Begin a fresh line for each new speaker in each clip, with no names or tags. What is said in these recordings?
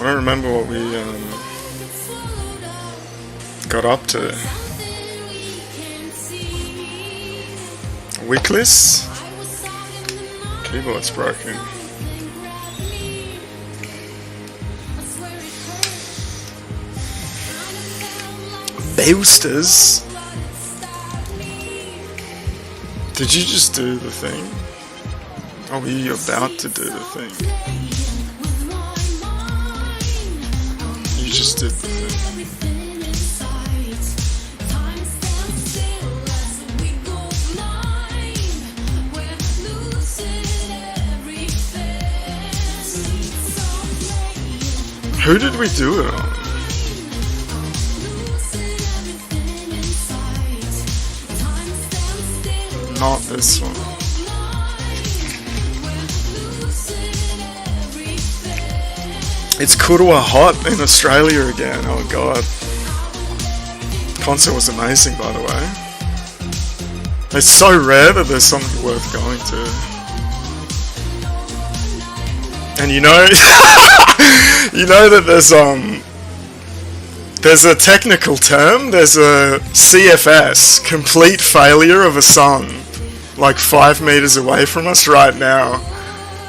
I don't remember what we got up to. Weeklies? Keyboard's broken. Boosters? Did you just do the thing? Or were you about to do the thing? You just did the thing. Who did we do it on? Not this one. It's Kurwa hot in Australia again, oh god. Concert was amazing, by the way. It's so rare that there's something worth going to. And you know, you know that there's a technical term, there's a CFS, complete failure of a song, like 5 meters away from us right now.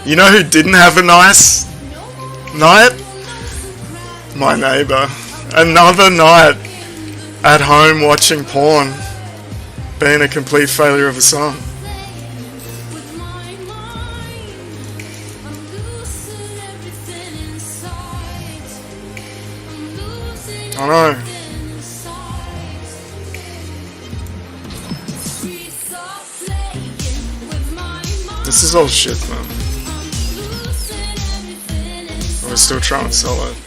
You know who didn't have a nice night? My neighbour. Another night at home watching porn, being a complete failure of a song. I know. This is all shit, man. We're still trying to sell it.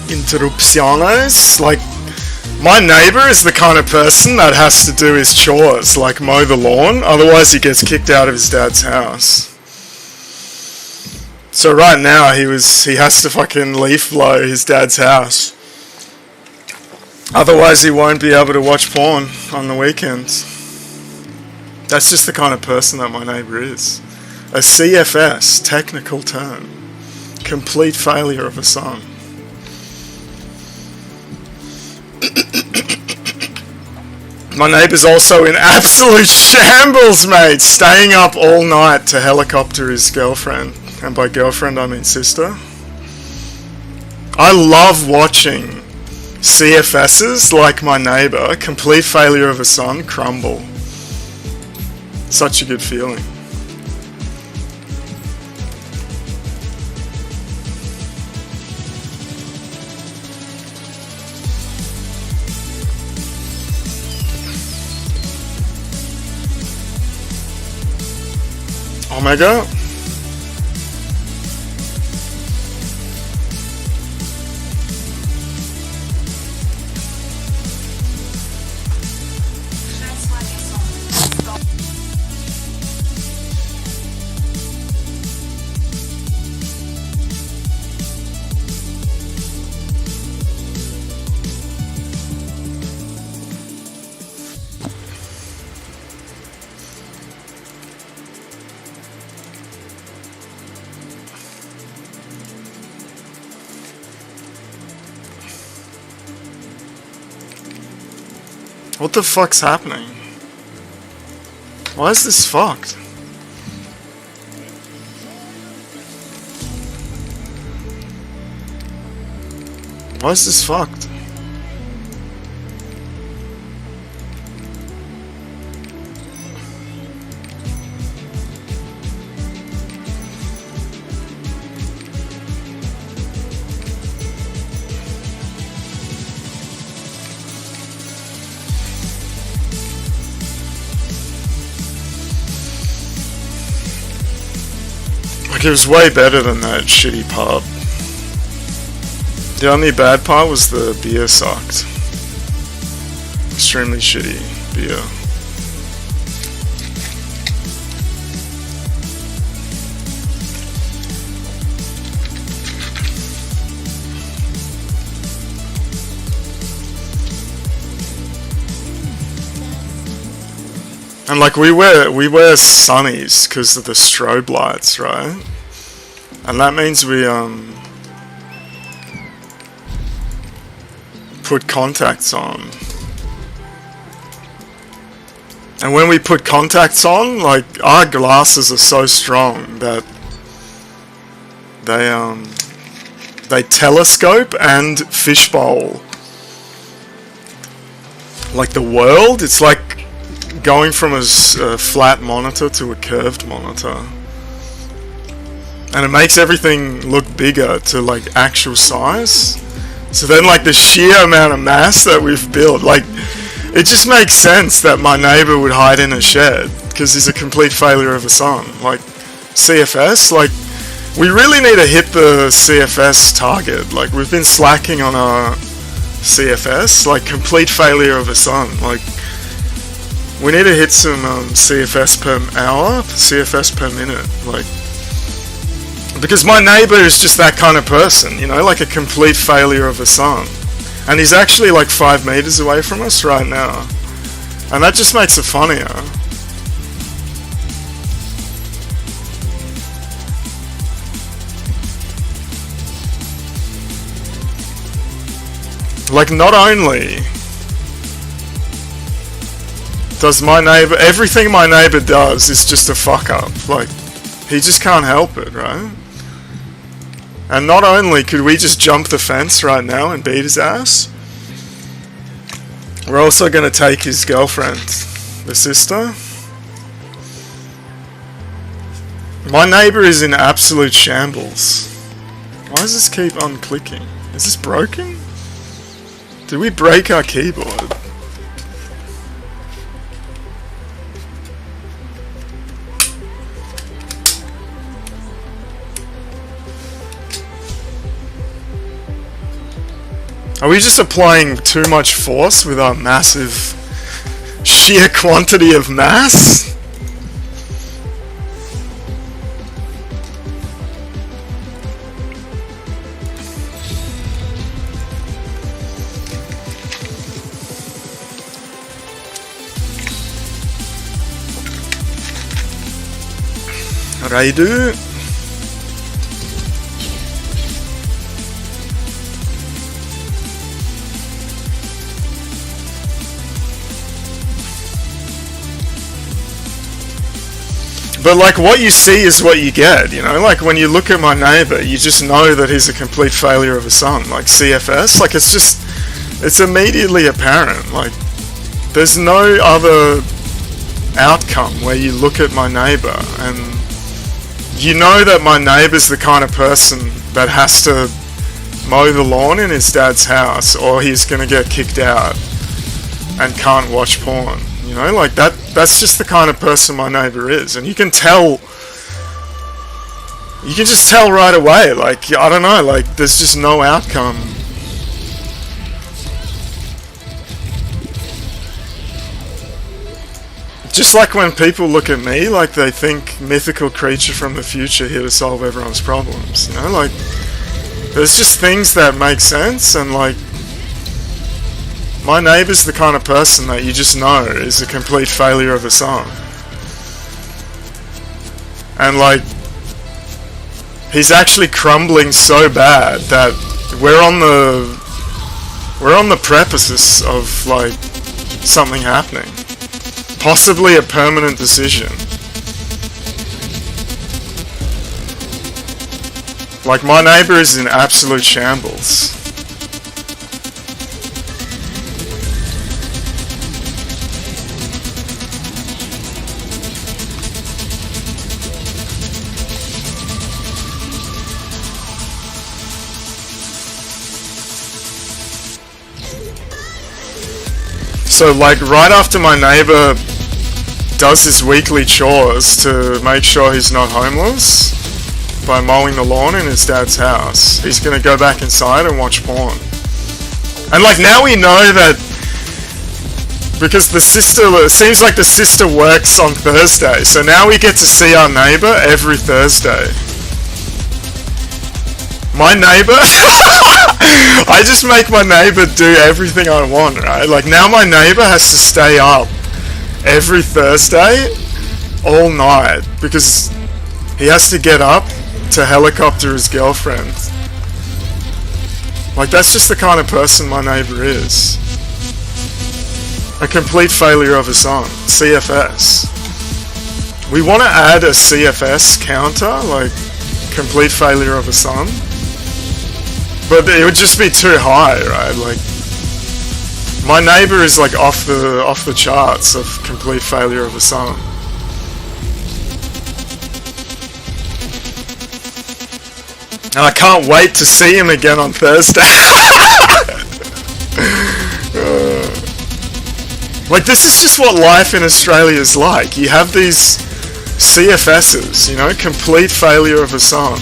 Interrupciones, like, my neighbour is the kind of person that has to do his chores, like mow the lawn, otherwise he gets kicked out of his dad's house. So right now he has to fucking leaf blow his dad's house, otherwise he won't be able to watch porn on the weekends. That's just the kind of person that my neighbour is. A CFS, technical term, complete failure of a song. My neighbour's also in absolute shambles, mate, staying up all night to helicopter his girlfriend. And by girlfriend, I mean sister. I love watching CFSs like my neighbour, complete failure of a son, crumble. Such a good feeling. Omega. What the fuck's happening? Why is this fucked? Why is this fucked? Like, it was way better than that shitty pub. The only bad part was the beer sucked. Extremely shitty beer. And like we wear sunnies because of the strobe lights, right? And that means we put contacts on. And when we put contacts on, like, our glasses are so strong that they telescope and fishbowl like the world. It's like going from a flat monitor to a curved monitor, and it makes everything look bigger to like actual size. So then, like, the sheer amount of mass that we've built, like, it just makes sense that my neighbor would hide in a shed because he's a complete failure of a son. Like, CFS, like, we really need to hit the CFS target. Like, we've been slacking on our CFS, like, complete failure of a son. Like, we need to hit some CFS per hour, CFS per minute, like, because my neighbor is just that kind of person, you know, like a complete failure of a son. And he's actually like 5 meters away from us right now. And that just makes it funnier. Like, not only does my neighbor, everything my neighbor does is just a fuck up. Like, he just can't help it, right? And not only could we just jump the fence right now and beat his ass, we're also going to take his girlfriend, the sister. My neighbor is in absolute shambles. Why does this keep unclicking? Is this broken? Did we break our keyboard? Are we just applying too much force with our massive sheer quantity of mass? Raidu. But like, what you see is what you get, you know? Like, when you look at my neighbor, you just know that he's a complete failure of a son. Like, CFS, like, it's immediately apparent. Like, there's no other outcome where you look at my neighbor and you know that my neighbor's the kind of person that has to mow the lawn in his dad's house or he's gonna get kicked out and can't watch porn. You know, like, that's just the kind of person my neighbor is. And you can tell, you can just tell right away. Like, I don't know, like, there's just no outcome. Just like when people look at me, like, they think mythical creature from the future here to solve everyone's problems. You know, like, there's just things that make sense, and like, my neighbor's the kind of person that you just know is a complete failure of a son. And like, he's actually crumbling so bad that we're on the precipice of like something happening. Possibly a permanent decision. Like, my neighbor is in absolute shambles. So, like, right after my neighbor does his weekly chores to make sure he's not homeless by mowing the lawn in his dad's house, he's gonna go back inside and watch porn. And, like, now we know that because the sister, it seems like the sister works on Thursday, so now we get to see our neighbor every Thursday. My neighbor, I just make my neighbor do everything I want, right? Like, now my neighbor has to stay up every Thursday all night because he has to get up to helicopter his girlfriend. Like, that's just the kind of person my neighbor is. A complete failure of a song. CFS. We want to add a CFS counter, like complete failure of a song. But it would just be too high, right? Like, my neighbor is like off the charts of complete failure of a song. And I can't wait to see him again on Thursday. Like, this is just what life in Australia is like. You have these CFSs, you know, complete failure of a song.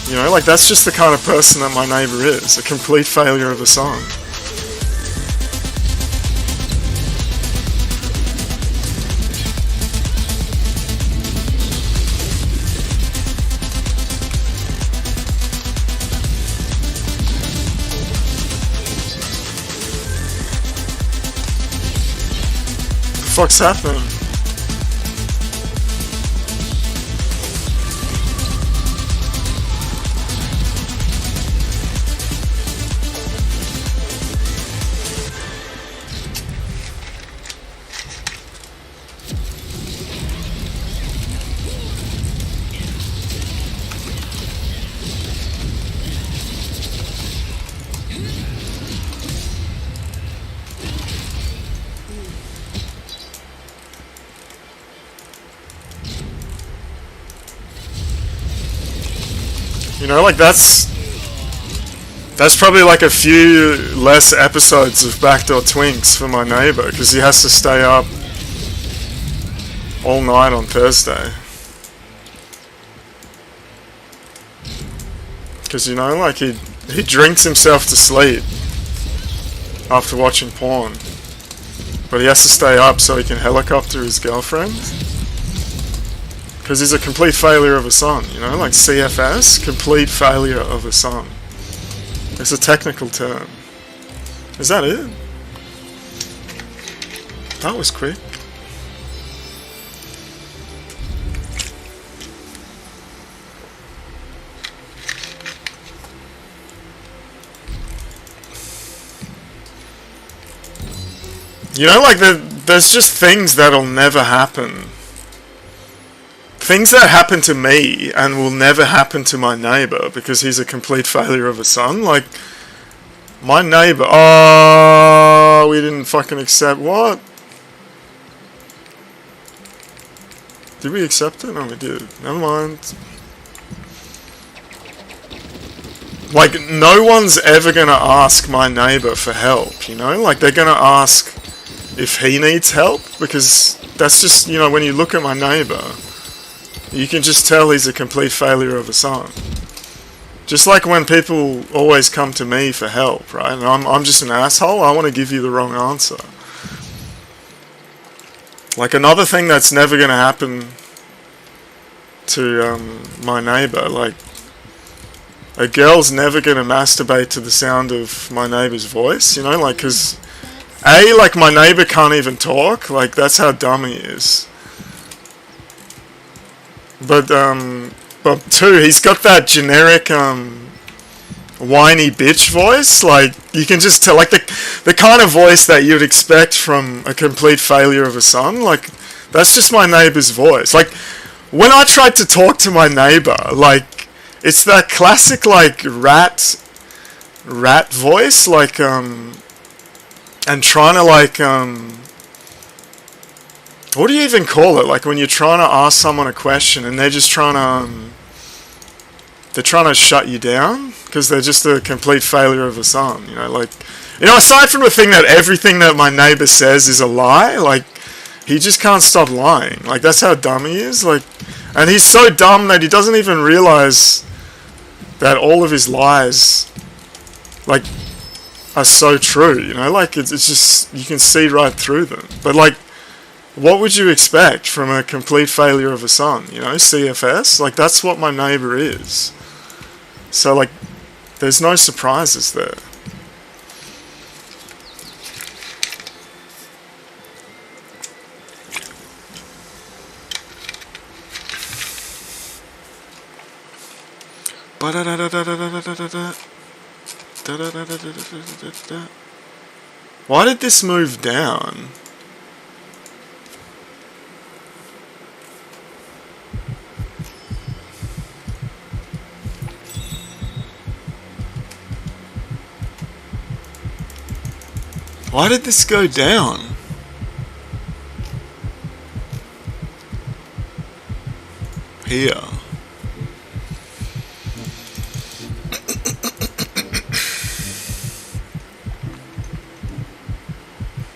You know, like, that's just the kind of person that my neighbor is. A complete failure of a song. What the fuck's happening? You know, like, that's probably like a few less episodes of Backdoor Twinks for my neighbor, because he has to stay up all night on Thursday. Because, you know, like, he drinks himself to sleep after watching porn, but he has to stay up so he can helicopter his girlfriend. Because he's a complete failure of a song, you know, like CFS, complete failure of a song. It's a technical term. Is that it? That was quick. You know, like, there's just things that'll never happen. Things that happen to me and will never happen to my neighbor because he's a complete failure of a son. Like, my neighbor... Oh, we didn't fucking accept... What? Did we accept it? No, we did. Never mind. Like, no one's ever gonna ask my neighbor for help, you know? Like, they're gonna ask if he needs help, because that's just, you know, when you look at my neighbor, you can just tell he's a complete failure of a son. Just like when people always come to me for help, right? And I'm just an asshole, I want to give you the wrong answer. Like, another thing that's never going to happen to my neighbor, like, a girl's never going to masturbate to the sound of my neighbor's voice, you know? Like, because, A, like, my neighbor can't even talk, like, that's how dumb he is. But but 2, he's got that generic whiny bitch voice. Like, you can just tell, like, the kind of voice that you'd expect from a complete failure of a son. Like, that's just my neighbor's voice. Like, when I tried to talk to my neighbor, like, it's that classic, like, rat voice, like, and trying to, like, what do you even call it? Like, when you're trying to ask someone a question and they're just trying to, they're trying to shut you down because they're just a complete failure of a son, you know, like, you know, aside from the thing that everything that my neighbor says is a lie, like, he just can't stop lying. Like, that's how dumb he is. Like, and he's so dumb that he doesn't even realize that all of his lies, like, are so true, you know, like, it's just, you can see right through them. But, like, what would you expect from a complete failure of a son, you know, CFS? Like, that's what my neighbor is. So, like, there's no surprises there. Why did this move down? Why did this go down? Here.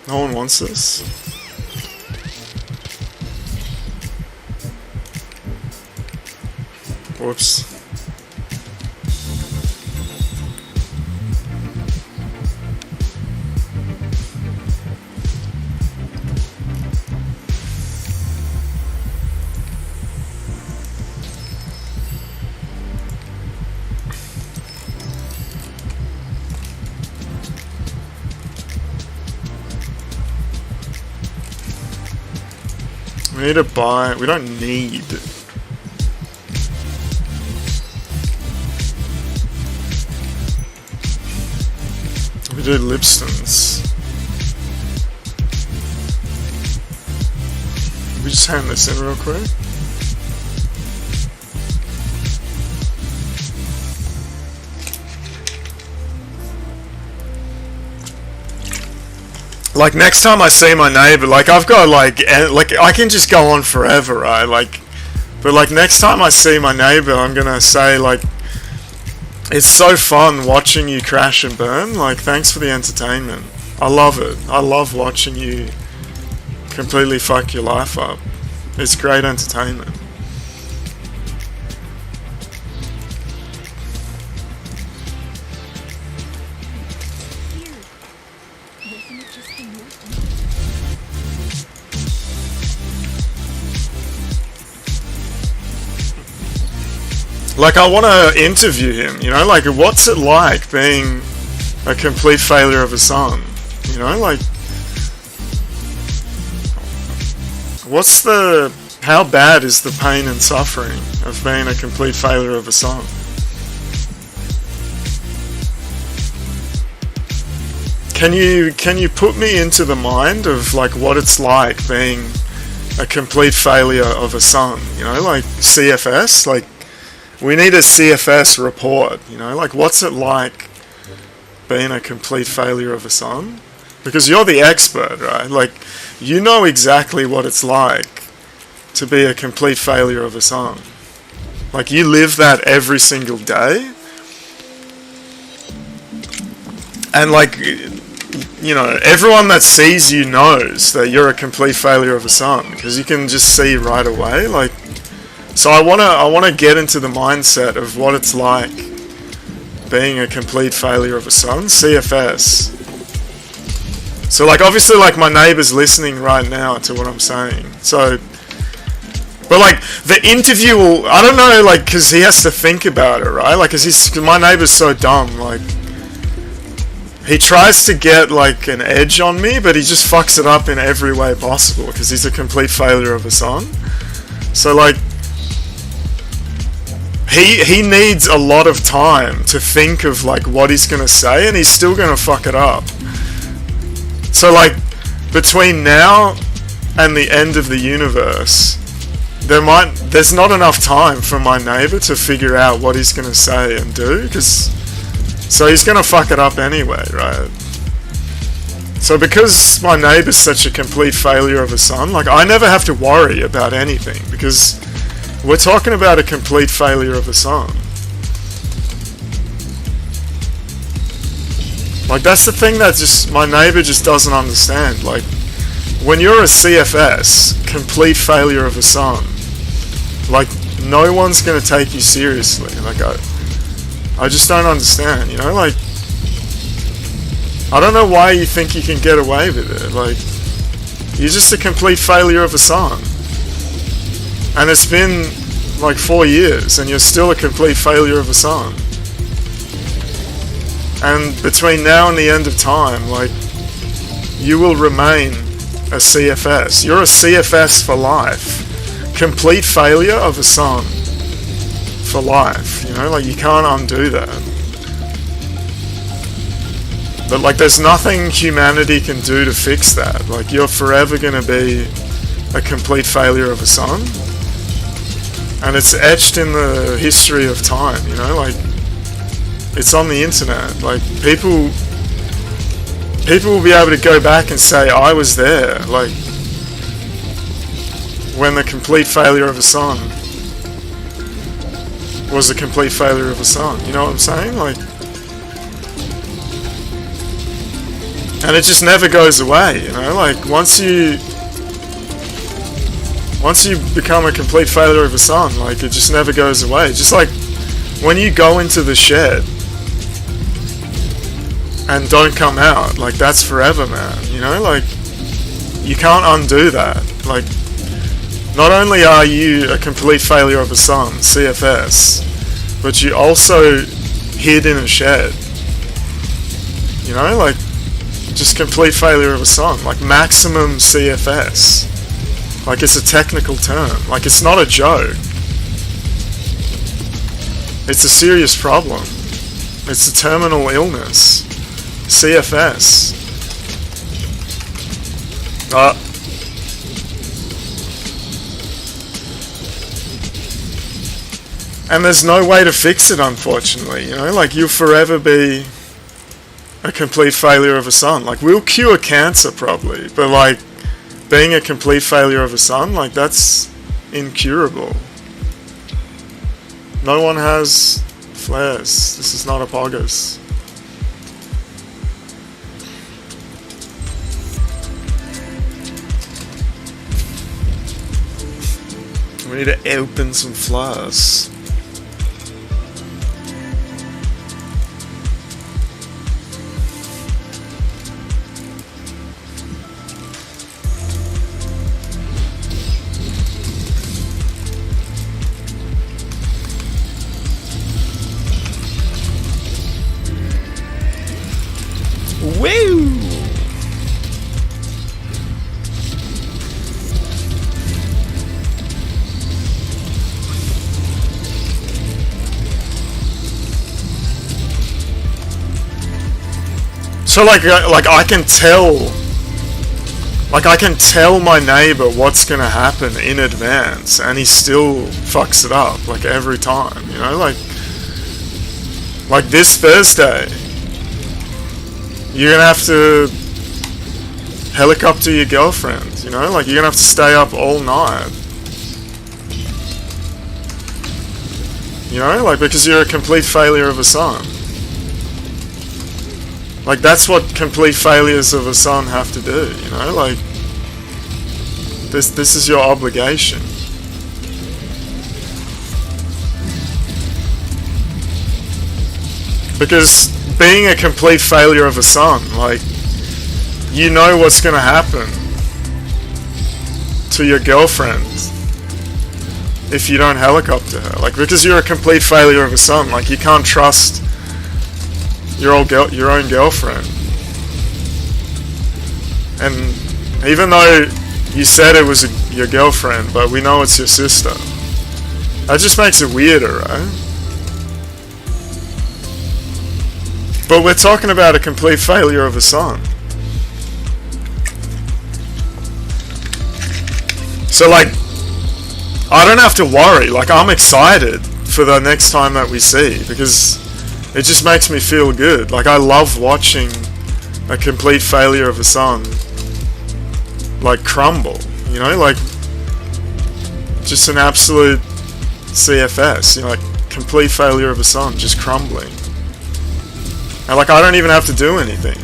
No one wants this. Whoops. We need to buy, we don't need. We do lipstens. We just hand this in real quick. Like, next time I see my neighbor, like, I've got, like, I can just go on forever, right? Like, but, like, next time I see my neighbor, I'm gonna say, like, it's so fun watching you crash and burn. Like, thanks for the entertainment. I love it. I love watching you completely fuck your life up. It's great entertainment. Like, I want to interview him, you know, like, what's it like being a complete failure of a son, you know, like, how bad is the pain and suffering of being a complete failure of a son? Can you put me into the mind of, like, what it's like being a complete failure of a son, you know, like, CFS, like, we need a CFS report, you know, like, what's it like being a complete failure of a son? Because you're the expert, right? Like, you know exactly what it's like to be a complete failure of a son. Like, you live that every single day. And, like, you know, everyone that sees you knows that you're a complete failure of a son, because you can just see right away, like. So I wanna get into the mindset of what it's like being a complete failure of a son. CFS. So, like, obviously, like, my neighbor's listening right now to what I'm saying. So, but, like, the interview will, I don't know, like, because he has to think about it, right? Like, cause my neighbor's so dumb, like, he tries to get, like, an edge on me, but he just fucks it up in every way possible because he's a complete failure of a son. So, like, he needs a lot of time to think of like what he's gonna say, and he's still gonna fuck it up. So like between now and the end of the universe, there's not enough time for my neighbor to figure out what he's gonna say and do, so he's gonna fuck it up anyway, right? So because my neighbor's such a complete failure of a son, like I never have to worry about anything, because we're talking about a complete failure of a son. Like that's the thing that just my neighbor just doesn't understand. Like when you're a CFS, complete failure of a son, like no one's gonna take you seriously. Like I just don't understand, you know, like I don't know why you think you can get away with it. Like you're just a complete failure of a son. And it's been like 4 years and you're still a complete failure of a son. And between now and the end of time, like you will remain a CFS. You're a CFS for life. Complete failure of a son for life. You know, like you can't undo that. But like there's nothing humanity can do to fix that. Like you're forever gonna be a complete failure of a son. And it's etched in the history of time, you know, like it's on the internet. Like people will be able to go back and say I was there, like when the complete failure of a son was a complete failure of a son. You know what I'm saying? Like, and it just never goes away, you know, like once you become a complete failure of a son, like it just never goes away. Just like when you go into the shed and don't come out, like that's forever, man, you know, like you can't undo that. Like not only are you a complete failure of a son, CFS, but you also hid in a shed, you know, like just complete failure of a son, like maximum CFS. Like it's a technical term, like it's not a joke. It's a serious problem. It's a terminal illness. CFS. And there's no way to fix it, unfortunately, you know, like you'll forever be a complete failure of a son. Like we'll cure cancer probably, but like being a complete failure of a son, like that's incurable. No one has flares. This is not a poggers. We need to open some flares. Woo! So like I can tell my neighbor what's gonna happen in advance, and he still fucks it up like every time, you know, like this Thursday you're gonna have to helicopter your girlfriend, you know, like you're gonna have to stay up all night, you know, like because you're a complete failure of a son. Like that's what complete failures of a son have to do, you know, like this is your obligation. Because being a complete failure of a son, like you know what's gonna happen to your girlfriend if you don't helicopter her. Like because you're a complete failure of a son, like you can't trust your own girlfriend. And even though you said it was your girlfriend, but we know it's your sister. That just makes it weirder, right? But we're talking about a complete failure of a song. So like, I don't have to worry, like I'm excited for the next time that we see, because it just makes me feel good. Like I love watching a complete failure of a song like crumble, you know, like just an absolute CFS, you know, like complete failure of a song, just crumbling. And like I don't even have to do anything.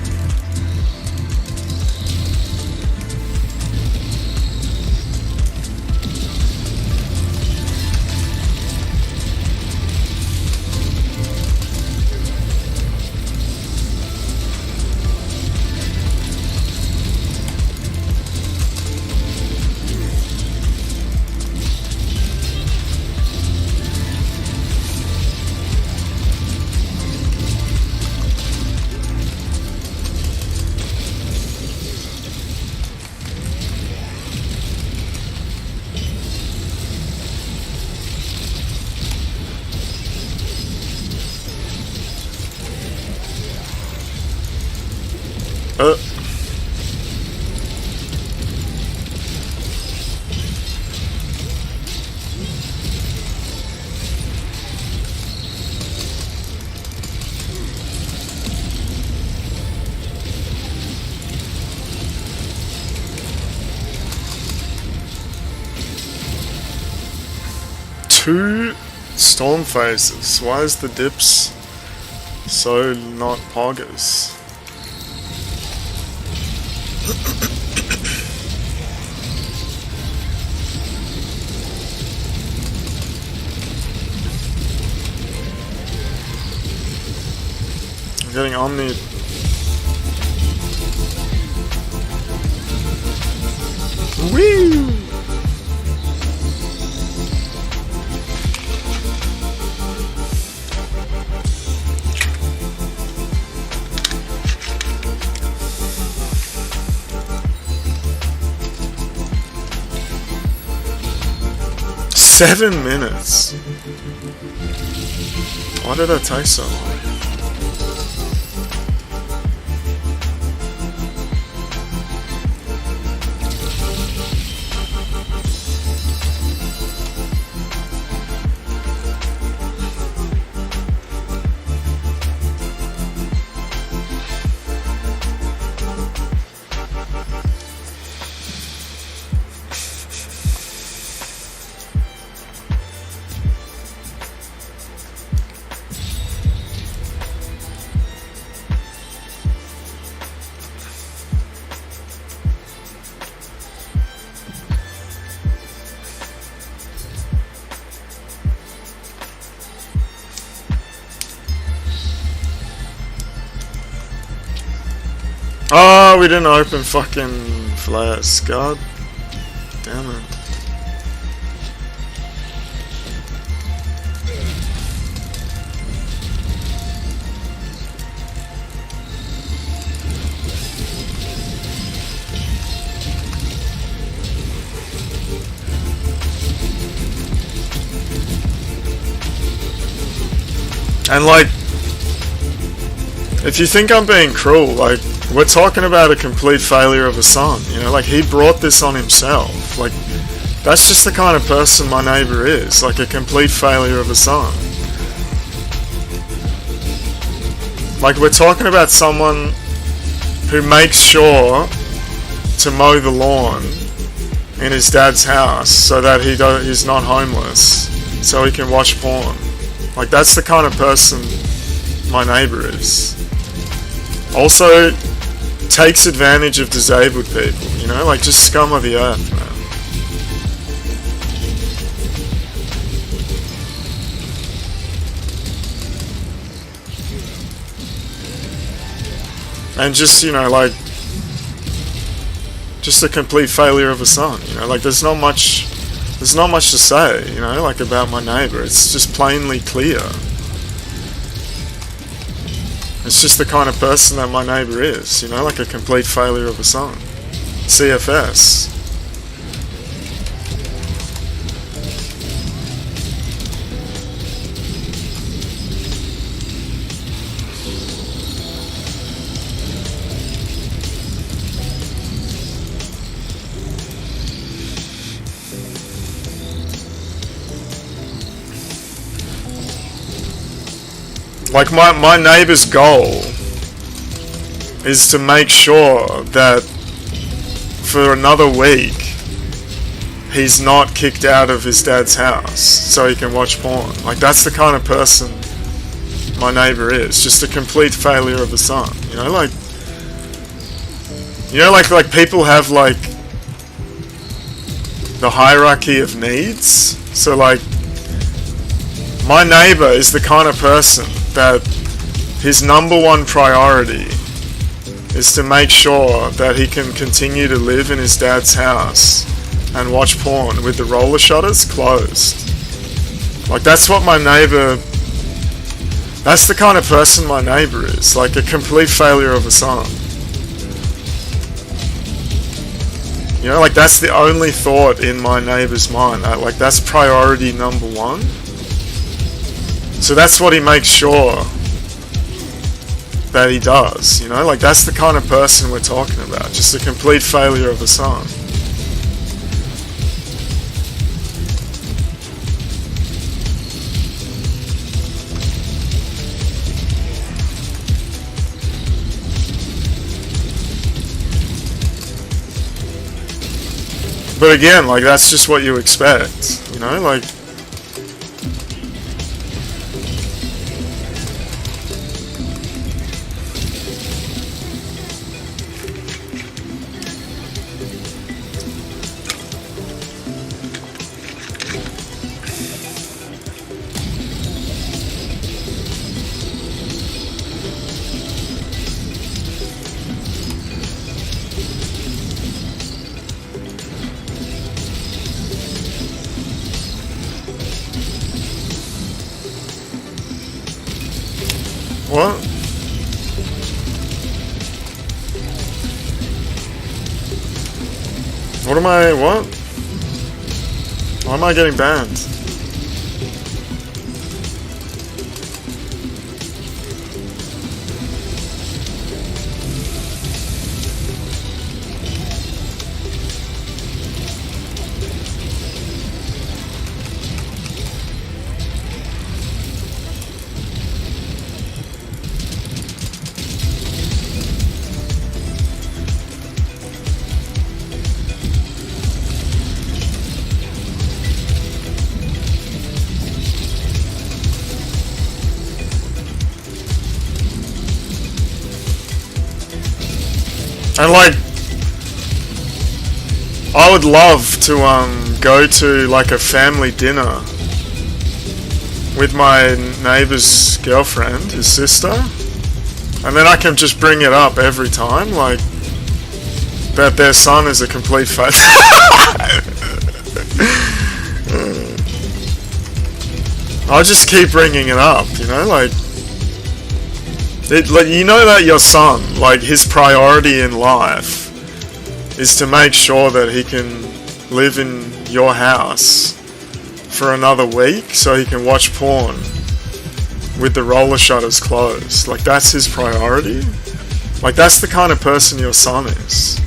Two storm phases. Why is the dips so not poggers? I'm getting Omni. Woo! Seven minutes. Why did that take so long? Oh, we didn't open fucking flares. God damn it. And like, if you think I'm being cruel, like, we're talking about a complete failure of a son, you know, like he brought this on himself. Like, that's just the kind of person my neighbor is, like a complete failure of a son. Like, we're talking about someone who makes sure to mow the lawn in his dad's house so that he's not homeless, so he can watch porn. Like, that's the kind of person my neighbor is. Also takes advantage of disabled people, you know, like just scum of the earth, man. And just, you know, like, just a complete failure of a son, you know, like there's not much to say, you know, like about my neighbor. It's just plainly clear. It's just the kind of person that my neighbor is, you know, like a complete failure of a son. CFS. Like my neighbor's goal is to make sure that for another week he's not kicked out of his dad's house so he can watch porn. Like, that's the kind of person my neighbor is. Just a complete failure of a son. You know, like people have like the hierarchy of needs. So like, my neighbor is the kind of person that his number one priority is to make sure that he can continue to live in his dad's house and watch porn with the roller shutters closed. Like, that's what my neighbor, that's the kind of person my neighbor is. Like, a complete failure of a son. You know, like, that's the only thought in my neighbor's mind. Like, that's priority number one. So that's what he makes sure that he does, you know? Like, that's the kind of person we're talking about. Just a complete failure of a son. But again, like, that's just what you expect, you know? Like, what? What am I, what? Why am I getting banned? And like, I would love to go to like a family dinner with my neighbor's girlfriend, his sister, and then I can just bring it up every time, like, that their son is a complete failure. I'll just keep bringing it up, you know, like, like, you know that your son, like, his priority in life is to make sure that he can live in your house for another week so he can watch porn with the roller shutters closed. Like, that's his priority. Like, that's the kind of person your son is.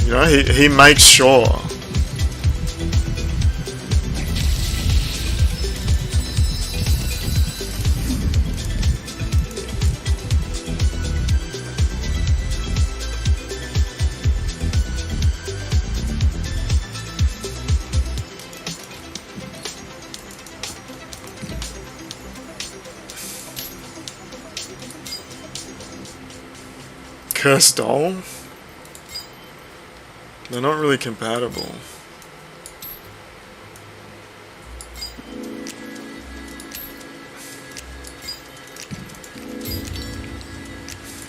You know, he makes sure. Cursed doll? They're not really compatible.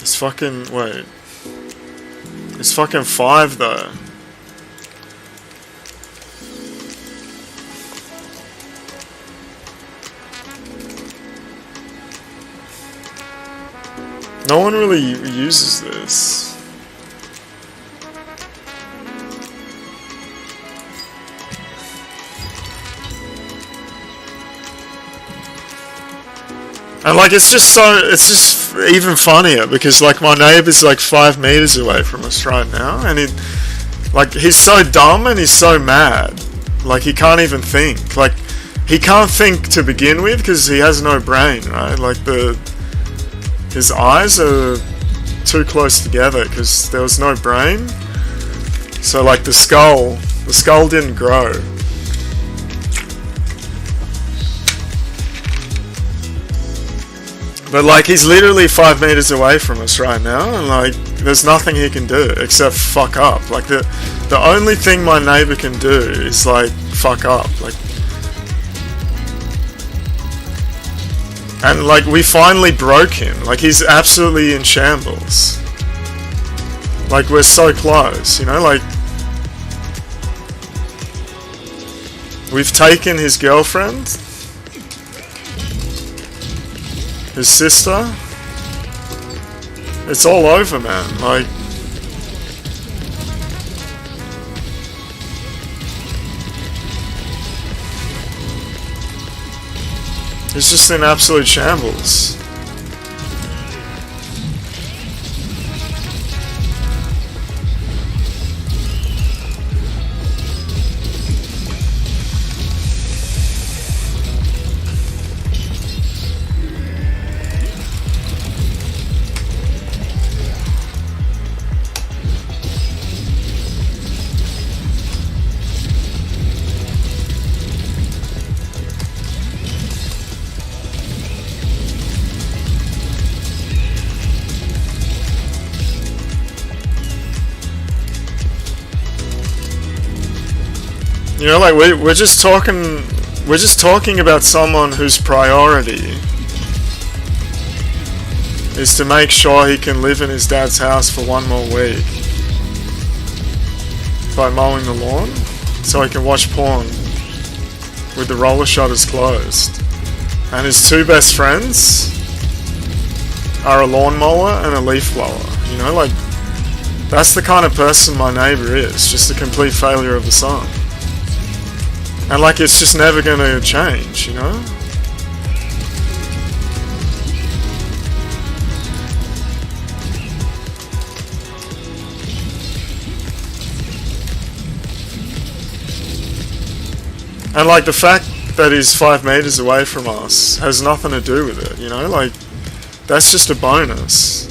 It's fucking, wait. It's fucking 5 though. No one really uses this. And like, it's just even funnier because like my neighbor's like 5 meters away from us right now, and he's so dumb and he's so mad Like, he can't even think. Like, he can't think to begin with because he has no brain, right? Like, his eyes are too close together because there was no brain. So, like, the skull didn't grow. But, like, he's literally 5 meters away from us right now, and, like, there's nothing he can do except fuck up. Like, the only thing my neighbor can do is, like, fuck up. Like, and, like, we finally broke him. Like, he's absolutely in shambles. Like, we're so close, you know? Like, we've taken his girlfriend, his sister. It's all over, man. Like, it's just in absolute shambles. You know, like, we're just talking about someone whose priority is to make sure he can live in his dad's house for 1 more week by mowing the lawn so he can watch porn with the roller shutters closed. And his 2 best friends are a lawnmower and a leaf blower. You know, like, that's the kind of person my neighbor is, just a complete failure of a son. And, like, it's just never gonna change, you know? And, like, the fact that he's 5 meters away from us has nothing to do with it, you know? Like, that's just a bonus.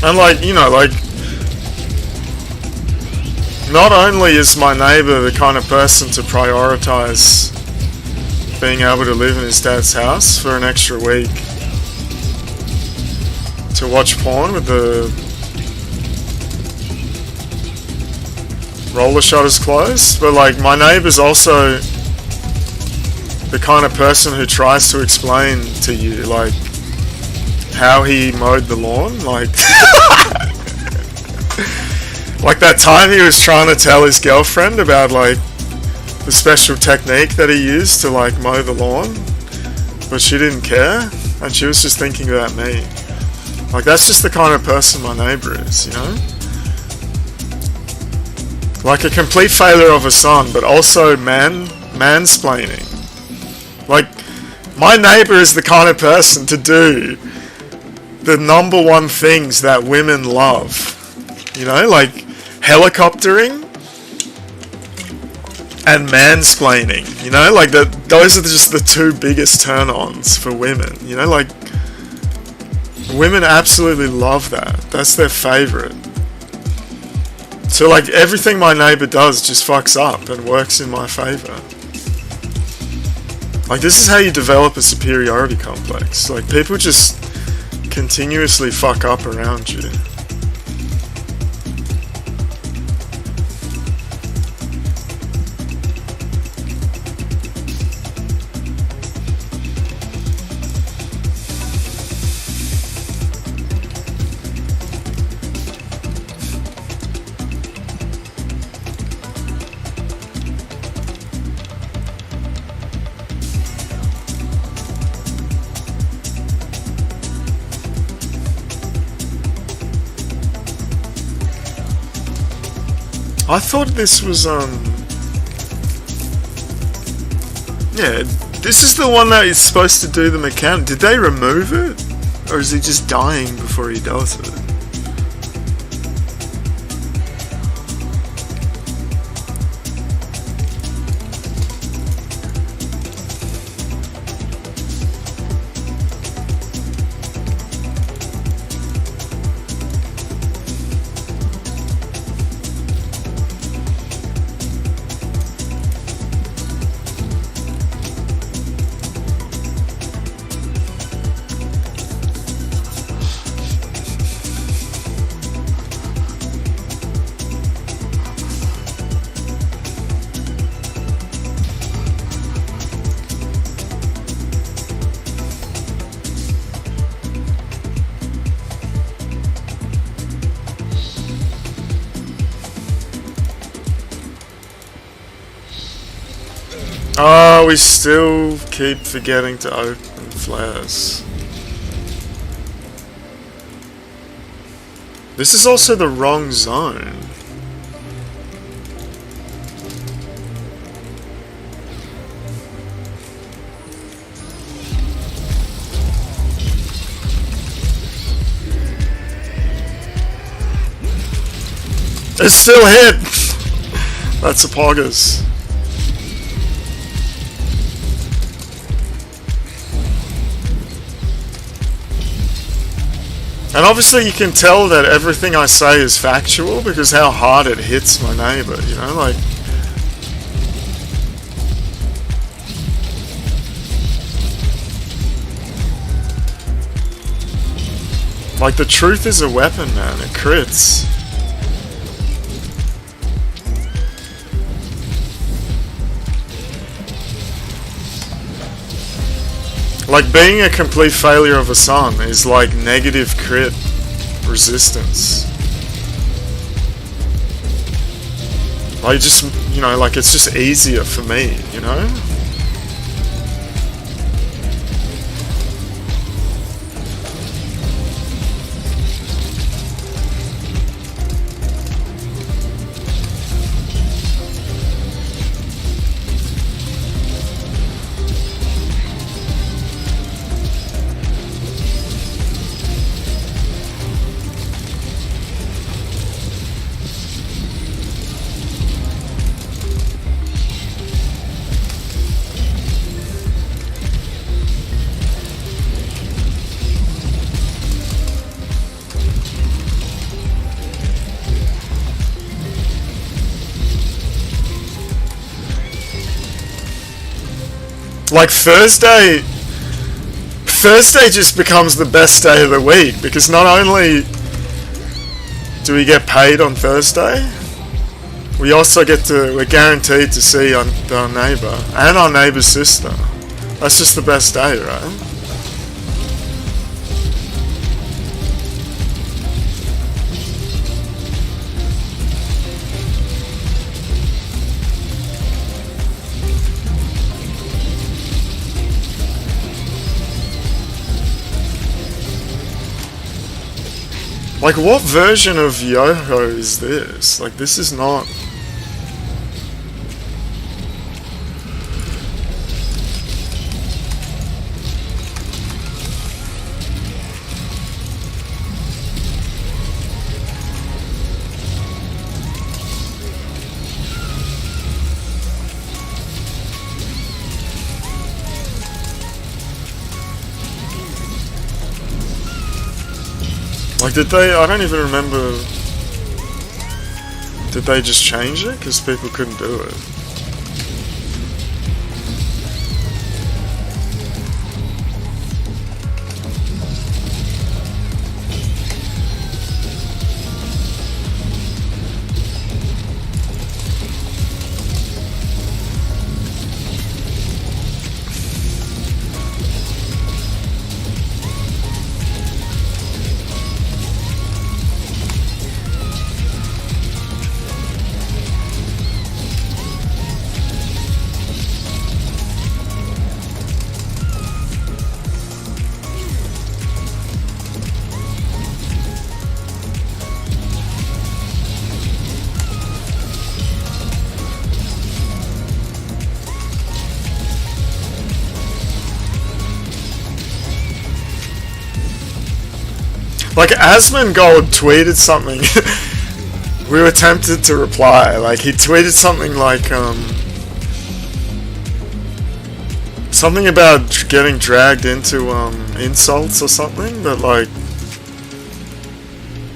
And, like, you know, like, not only is my neighbor the kind of person to prioritize being able to live in his dad's house for an extra week to watch porn with the roller shutters closed, but, like, my neighbor's also the kind of person who tries to explain to you, like, how he mowed the lawn, like, like that time he was trying to tell his girlfriend about, like, the special technique that he used to, like, mow the lawn, but she didn't care, and she was just thinking about me. Like, that's just the kind of person my neighbor is, you know? Like, a complete failure of a son, but also mansplaining. Like, my neighbor is the kind of person to do the #1 things that women love, you know, like helicoptering and mansplaining, you know, like those are just the 2 biggest turn-ons for women, you know, like women absolutely love that. That's their favorite. So, like, everything my neighbor does just fucks up and works in my favor. Like, this is how you develop a superiority complex. Like, people just continuously fuck up around you. I thought this was, yeah, this is the one that is supposed to do the mechanic. Did they remove it? Or is he just dying before he does it? Oh, we still keep forgetting to open flares. This is also the wrong zone. It's still hit! That's a poggers. And obviously you can tell that everything I say is factual because how hard it hits my neighbor, you know, like... Like, the truth is a weapon, man. It crits. Like, being a complete failure of a son is like negative crit resistance. Like, just, you know, like, it's just easier for me, you know? Like, Thursday just becomes the best day of the week because not only do we get paid on Thursday, we also we're guaranteed to see our neighbour and our neighbour's sister. That's just the best day, right? Like, what version of Yoho is this? Like, this is not... Like, did they... I don't even remember... Did they just change it? Because people couldn't do it. Like, Asmongold tweeted something. We were tempted to reply. Like, he tweeted something like, something about getting dragged into, insults or something, but, like,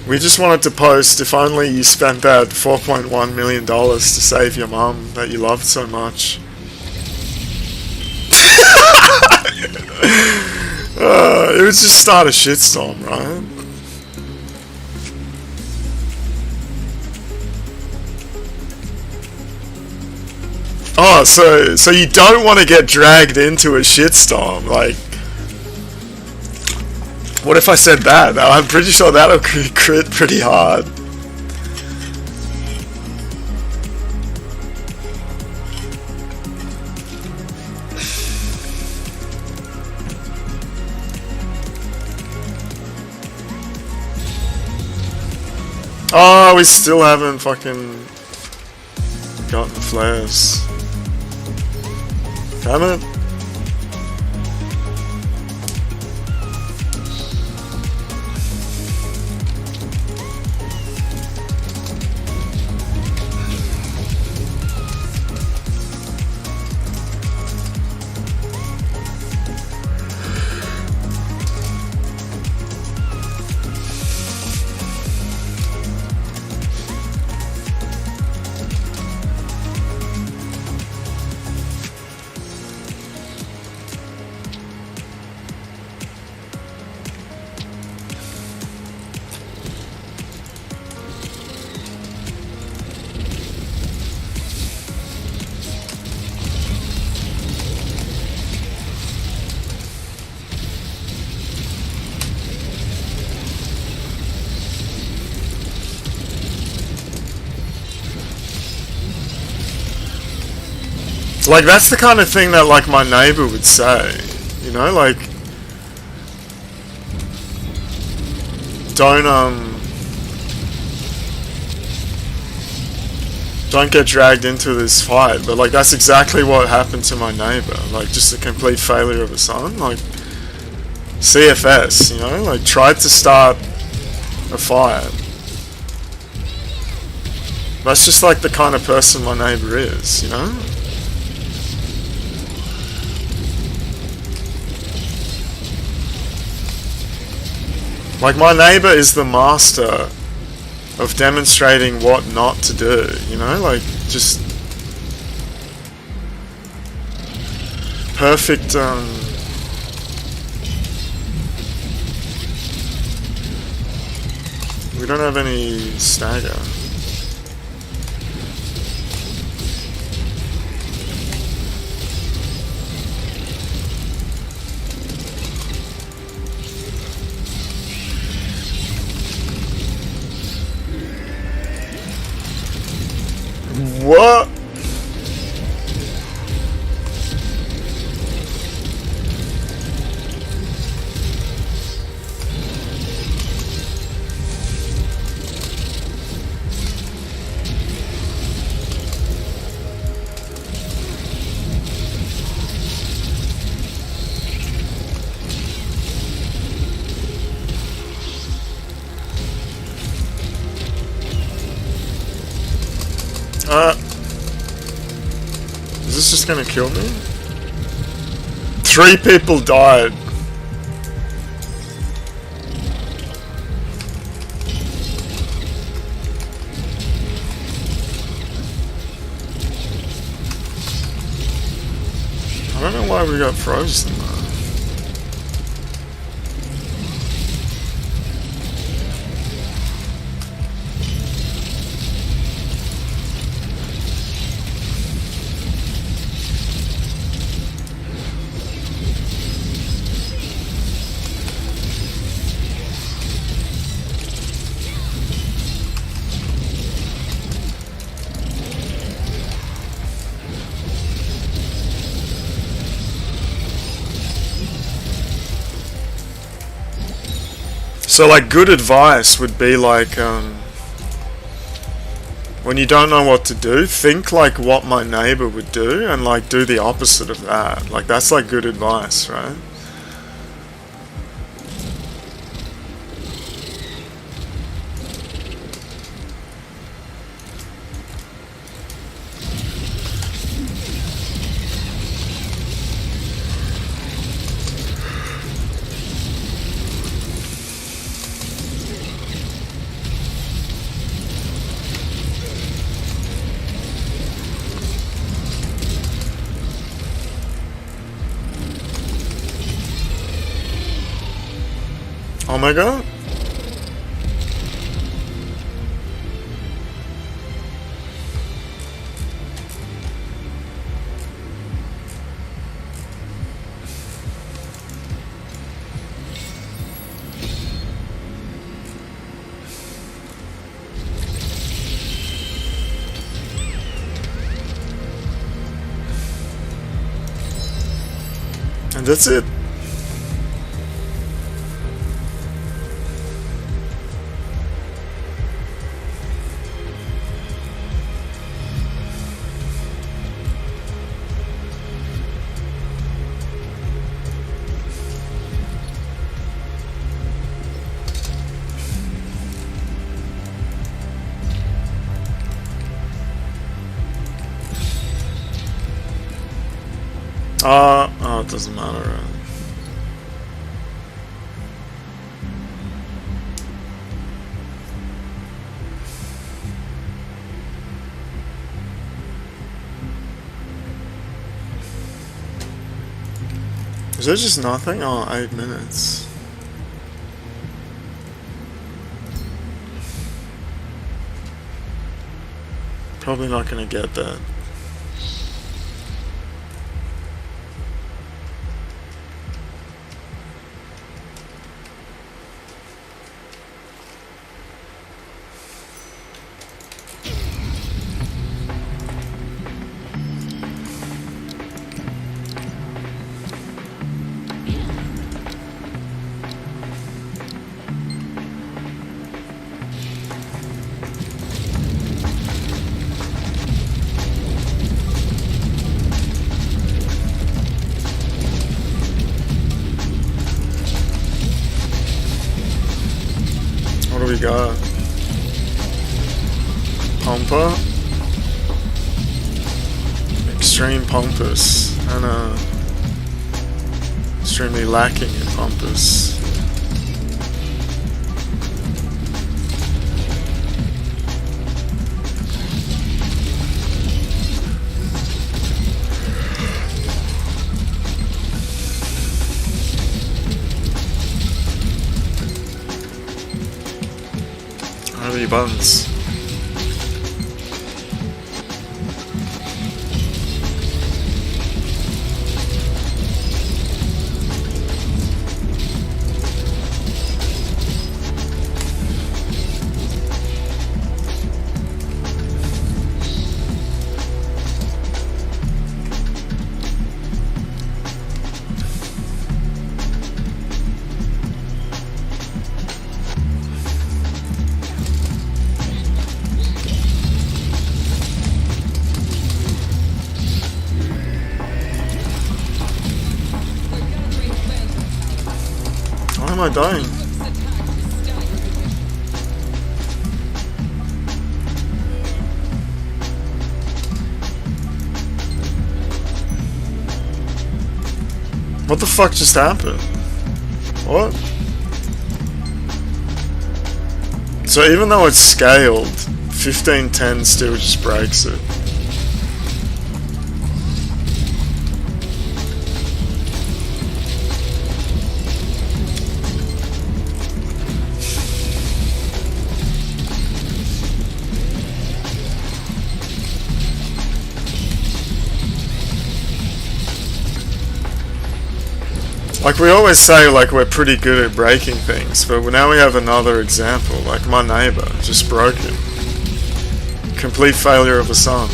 we just wanted to post, if only you spent that $4.1 million to save your mum that you loved so much. It would just start a shitstorm, right? Oh, so you don't want to get dragged into a shitstorm, like... What if I said that? I'm pretty sure that'll crit pretty hard. Oh, we still haven't fucking gotten flares. Damn it. Like, that's the kind of thing that, like, my neighbor would say, you know, like, don't get dragged into this fight, but, like, that's exactly what happened to my neighbor, like, just a complete failure of a son, like, CFS, you know, like, tried to start a fight. That's just, like, the kind of person my neighbor is, you know? Like, my neighbor is the master of demonstrating what not to do, you know? Like, just perfect, we don't have any stagger. What? Is this just gonna kill me? 3 people died. I don't know why we got frozen though. So, like, good advice would be, like, when you don't know what to do, think, like, what my neighbor would do, and, like, do the opposite of that. Like, that's, like, good advice, right? Omega? And that's it. Oh, it doesn't matter. Is there just nothing? Oh, 8 minutes. Probably not gonna get that. What do we got? Pumper? Extreme Pompous, and extremely lacking in Pompous. How many buttons? Why am I dying? What the fuck just happened? What? So even though it's scaled, 1510 still just breaks it. Like, we always say, like, we're pretty good at breaking things, but now we have another example. Like, my neighbor just broke it. Complete failure of a song.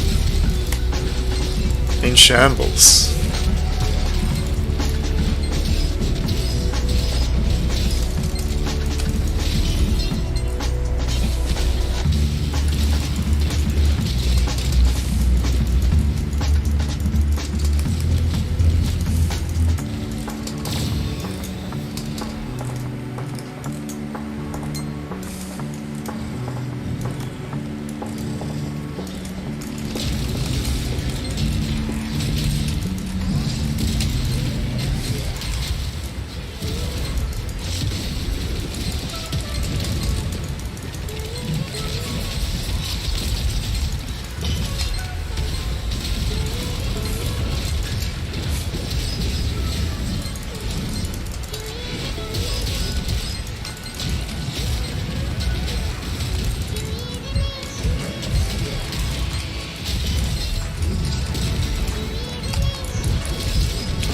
In shambles.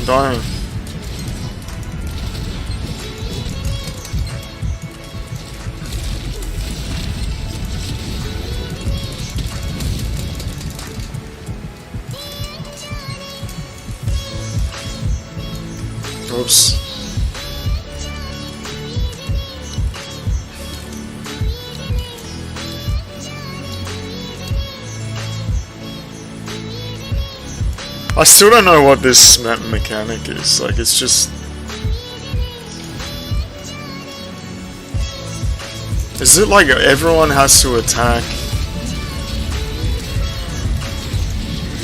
dying. Oops. I still don't know what this mechanic is. Like, it's just... Is it like everyone has to attack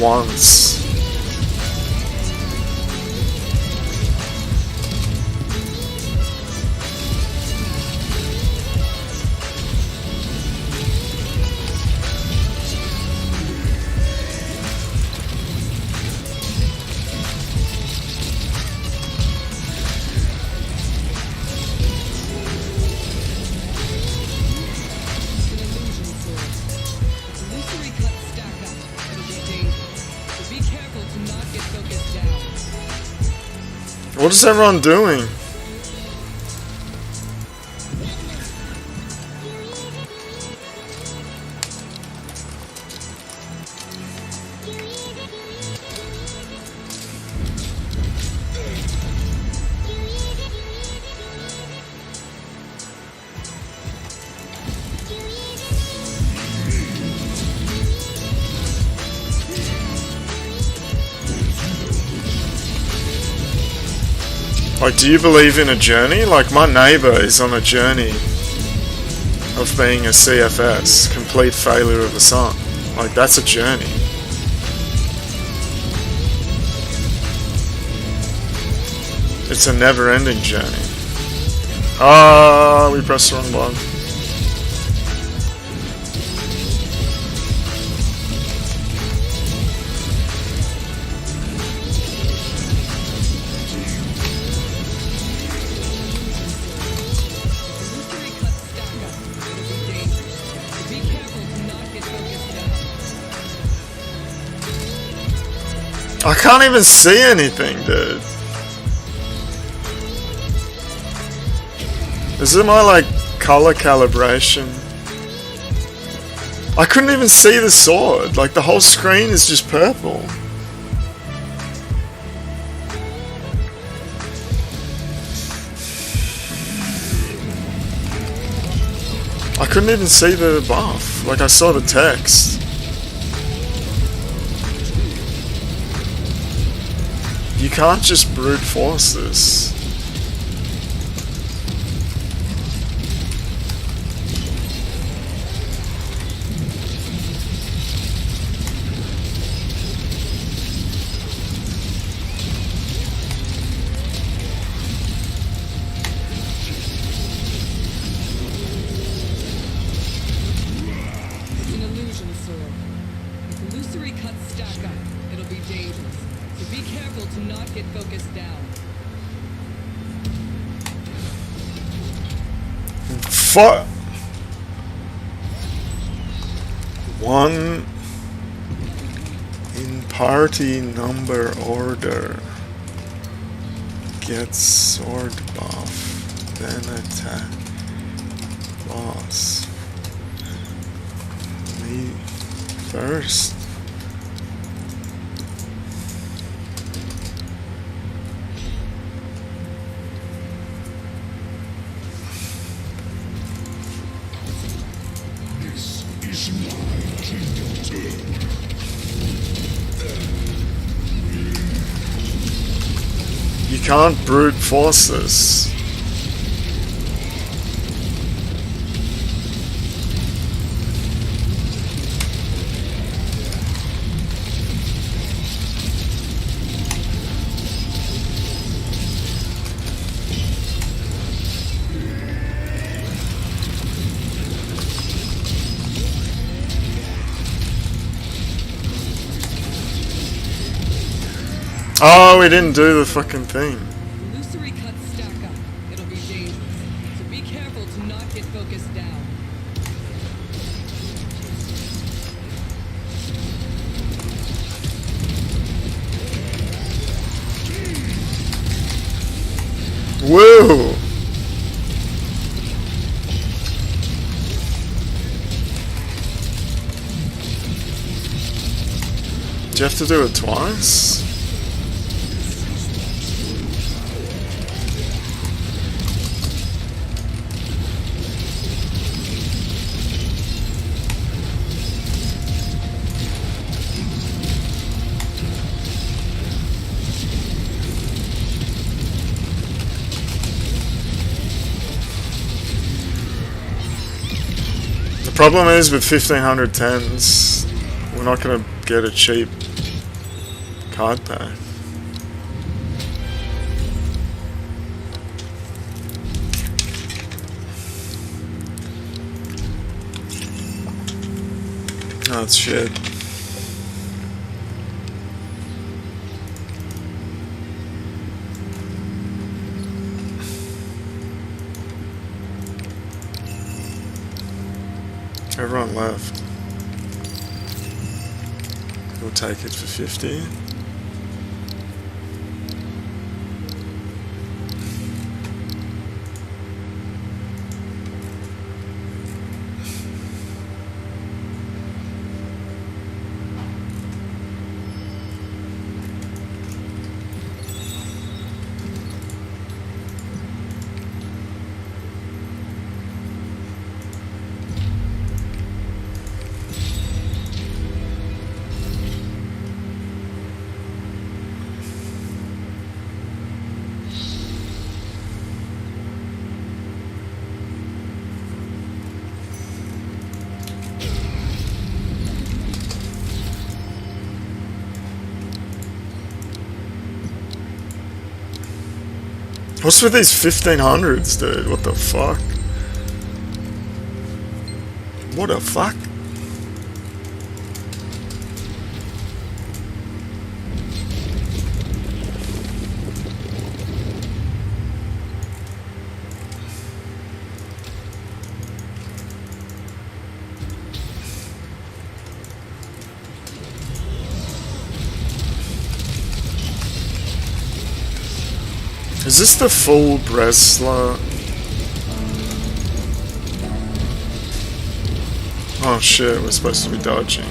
once? What is everyone doing? Like, do you believe in a journey? Like, my neighbour is on a journey of being a CFS, complete failure of the sun. Like, that's a journey. It's a never-ending journey. Ah, we pressed the wrong button. I can't even see anything, dude. Is it my, like, color calibration? I couldn't even see the sword. Like, the whole screen is just purple. I couldn't even see the buff. Like, I saw the text. You can't just brute force this.
It's an illusion sword. If illusory cuts stack up, it'll be dangerous. So be careful to not get focused down.
Fuck. One in party number order gets sword buff, then attack boss. Me first. You can't brute force this. Oh, we didn't do the fucking thing.
Illusory cuts stack up. It'll be dangerous. So be careful to not get focused down.
Woo! Do you have to do it twice? The problem is with 1500 tens, we're not going to get a cheap card pack. Oh, that's shit. Everyone left. We'll take it for 50. What's with these 1500s, dude? What the fuck? What the fuck? Is this the full Bresla? Oh shit, we're supposed to be dodging.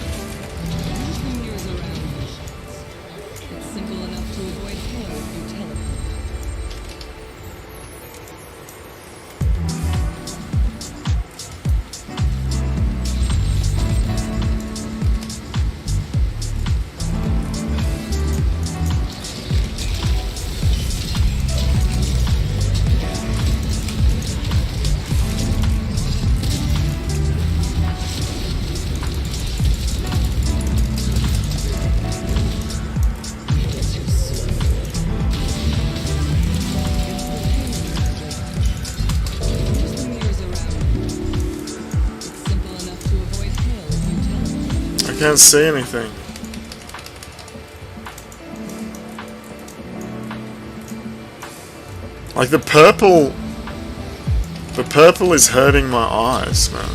I can't see anything. Like the purple is hurting my eyes, man.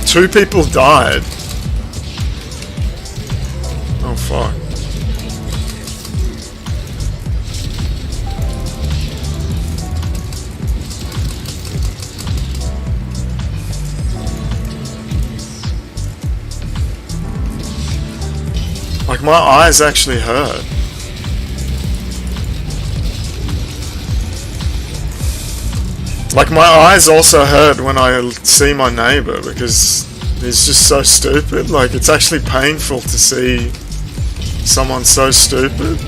Two people died. Oh fuck. Like my eyes actually hurt. Like my eyes also hurt when I see my neighbor because he's just so stupid. Like it's actually painful to see someone so stupid.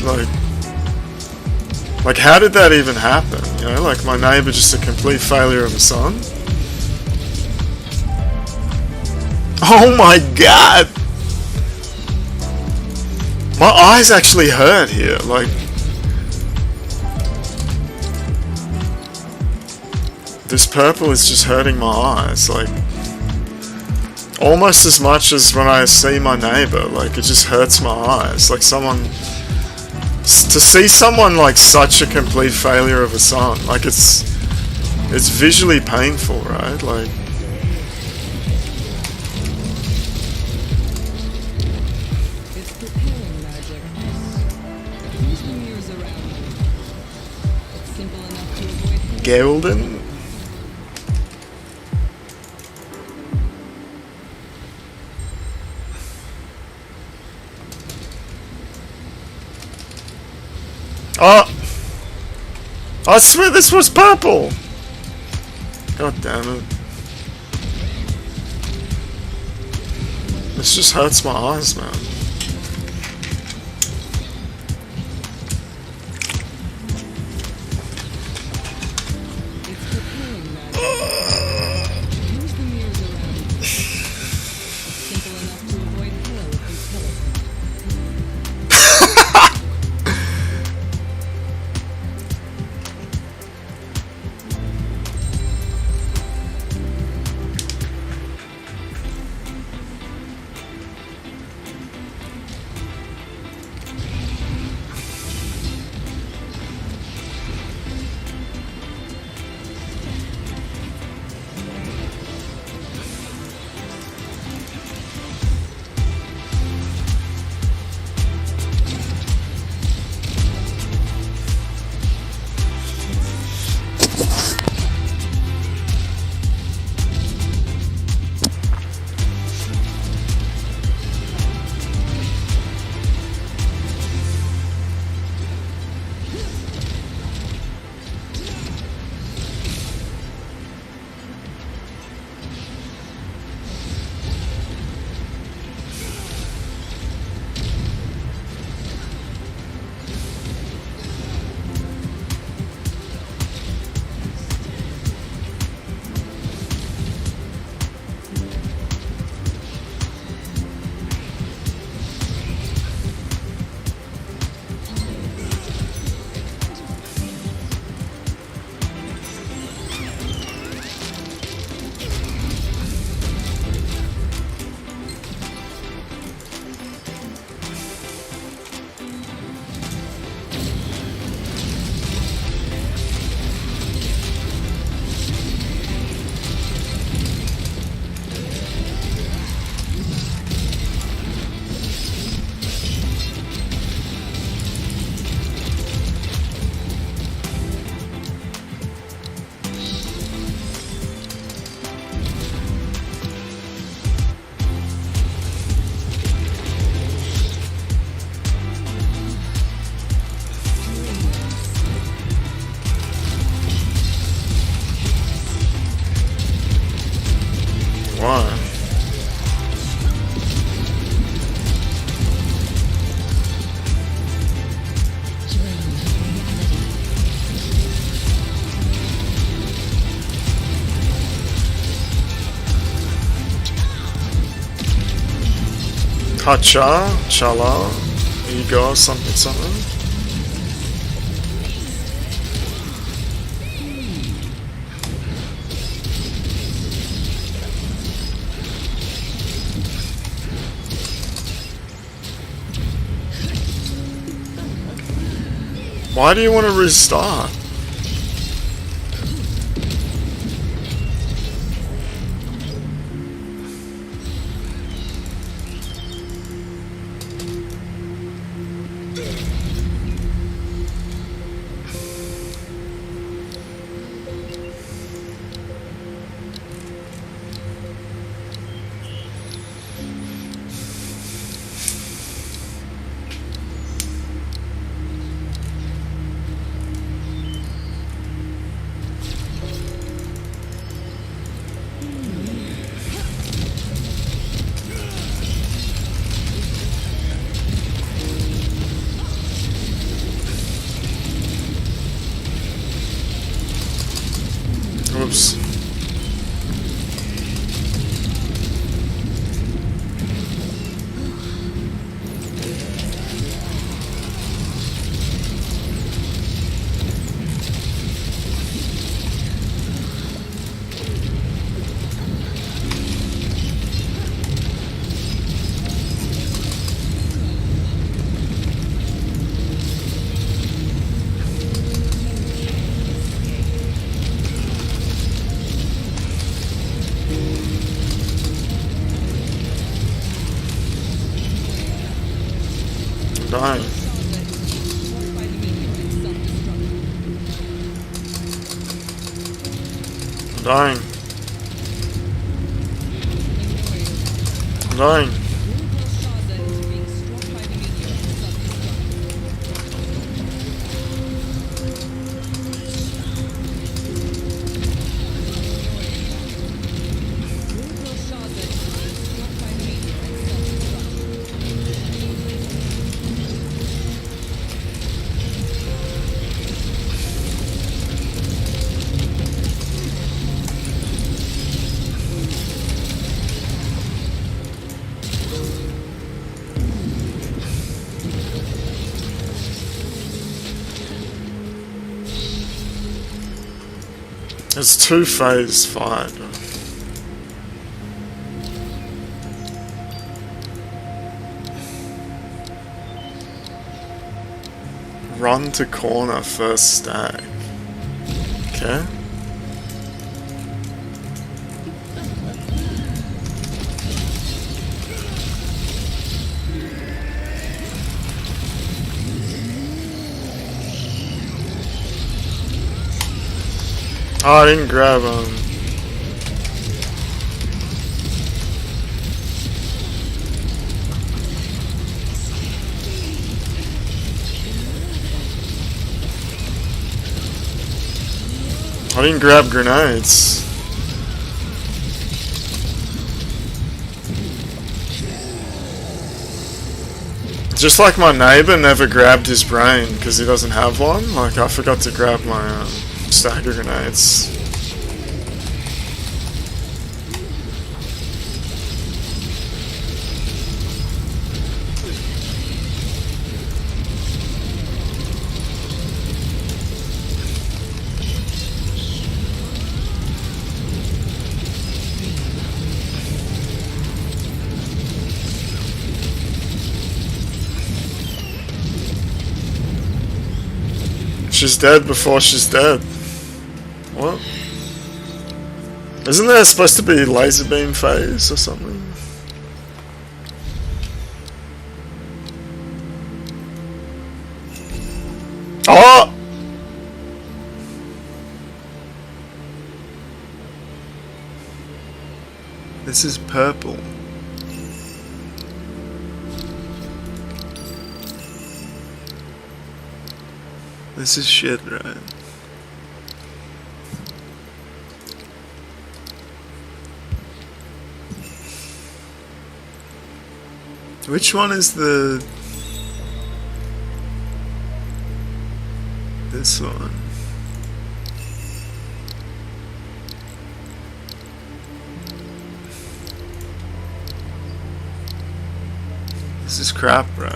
Like how did that even happen? You know, like my neighbor just a complete failure of a son. Oh my god! My eyes actually hurt here, like... This purple is just hurting my eyes, like... Almost as much as when I see my neighbor, like, it just hurts my eyes. Like someone... To see someone like such a complete failure of a son, like it's visually painful, right? Like... Gelden? Oh! I swear this was purple! God damn it. This just hurts my eyes, man. Hacha, Chala, Ego, something, something. Why do you want to restart? Oops. Dying. dying. I'm dying. There's 2 phase fight. Run to corner first stack. Okay. Oh, I didn't grab him. I didn't grab grenades. Just like my neighbor never grabbed his brain because he doesn't have one. Like I forgot to grab my stack of grenades. She's dead before she's dead. What? Isn't there supposed to be laser beam phase or something? Oh! This is purple. This is shit, right? Which one is the... This one? This is crap, bro.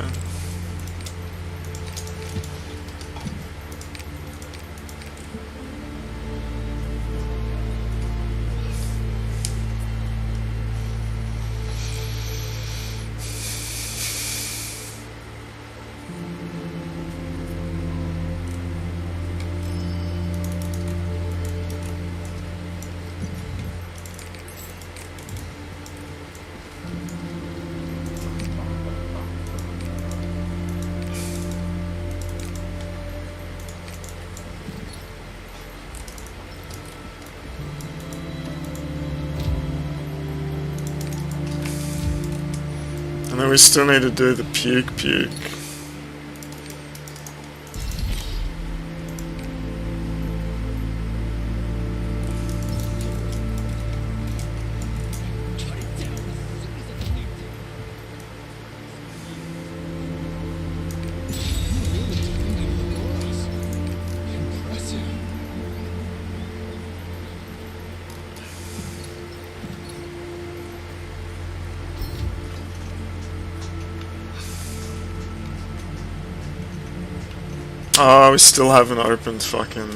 And then we still need to do the puke. Oh, we still haven't opened fucking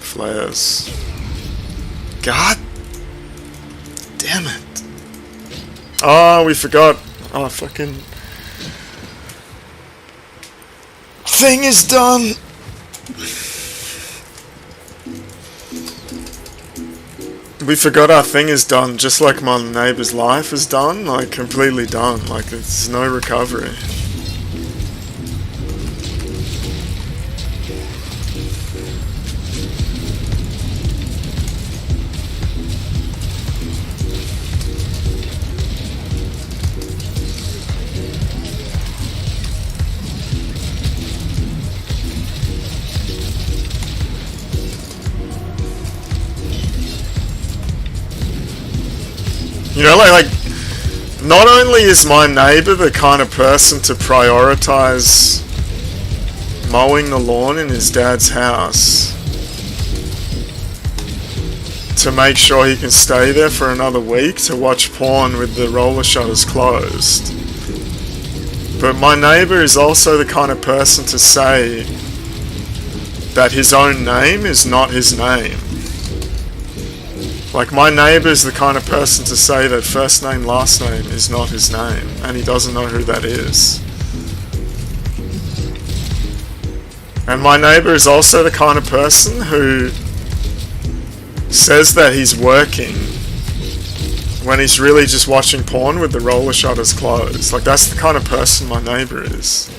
flares. God damn it. Oh, we forgot. Oh, fucking thing is done. We forgot our thing is done, just like my neighbor's life is done, like completely done. Like there's no recovery. You know, like not only is my neighbor the kind of person to prioritize mowing the lawn in his dad's house to make sure he can stay there for another week to watch porn with the roller shutters closed, but my neighbor is also the kind of person to say that his own name is not his name. Like, my neighbor is the kind of person to say that first name, last name is not his name, and he doesn't know who that is. And my neighbor is also the kind of person who says that he's working when he's really just watching porn with the roller shutters closed. Like, that's the kind of person my neighbor is.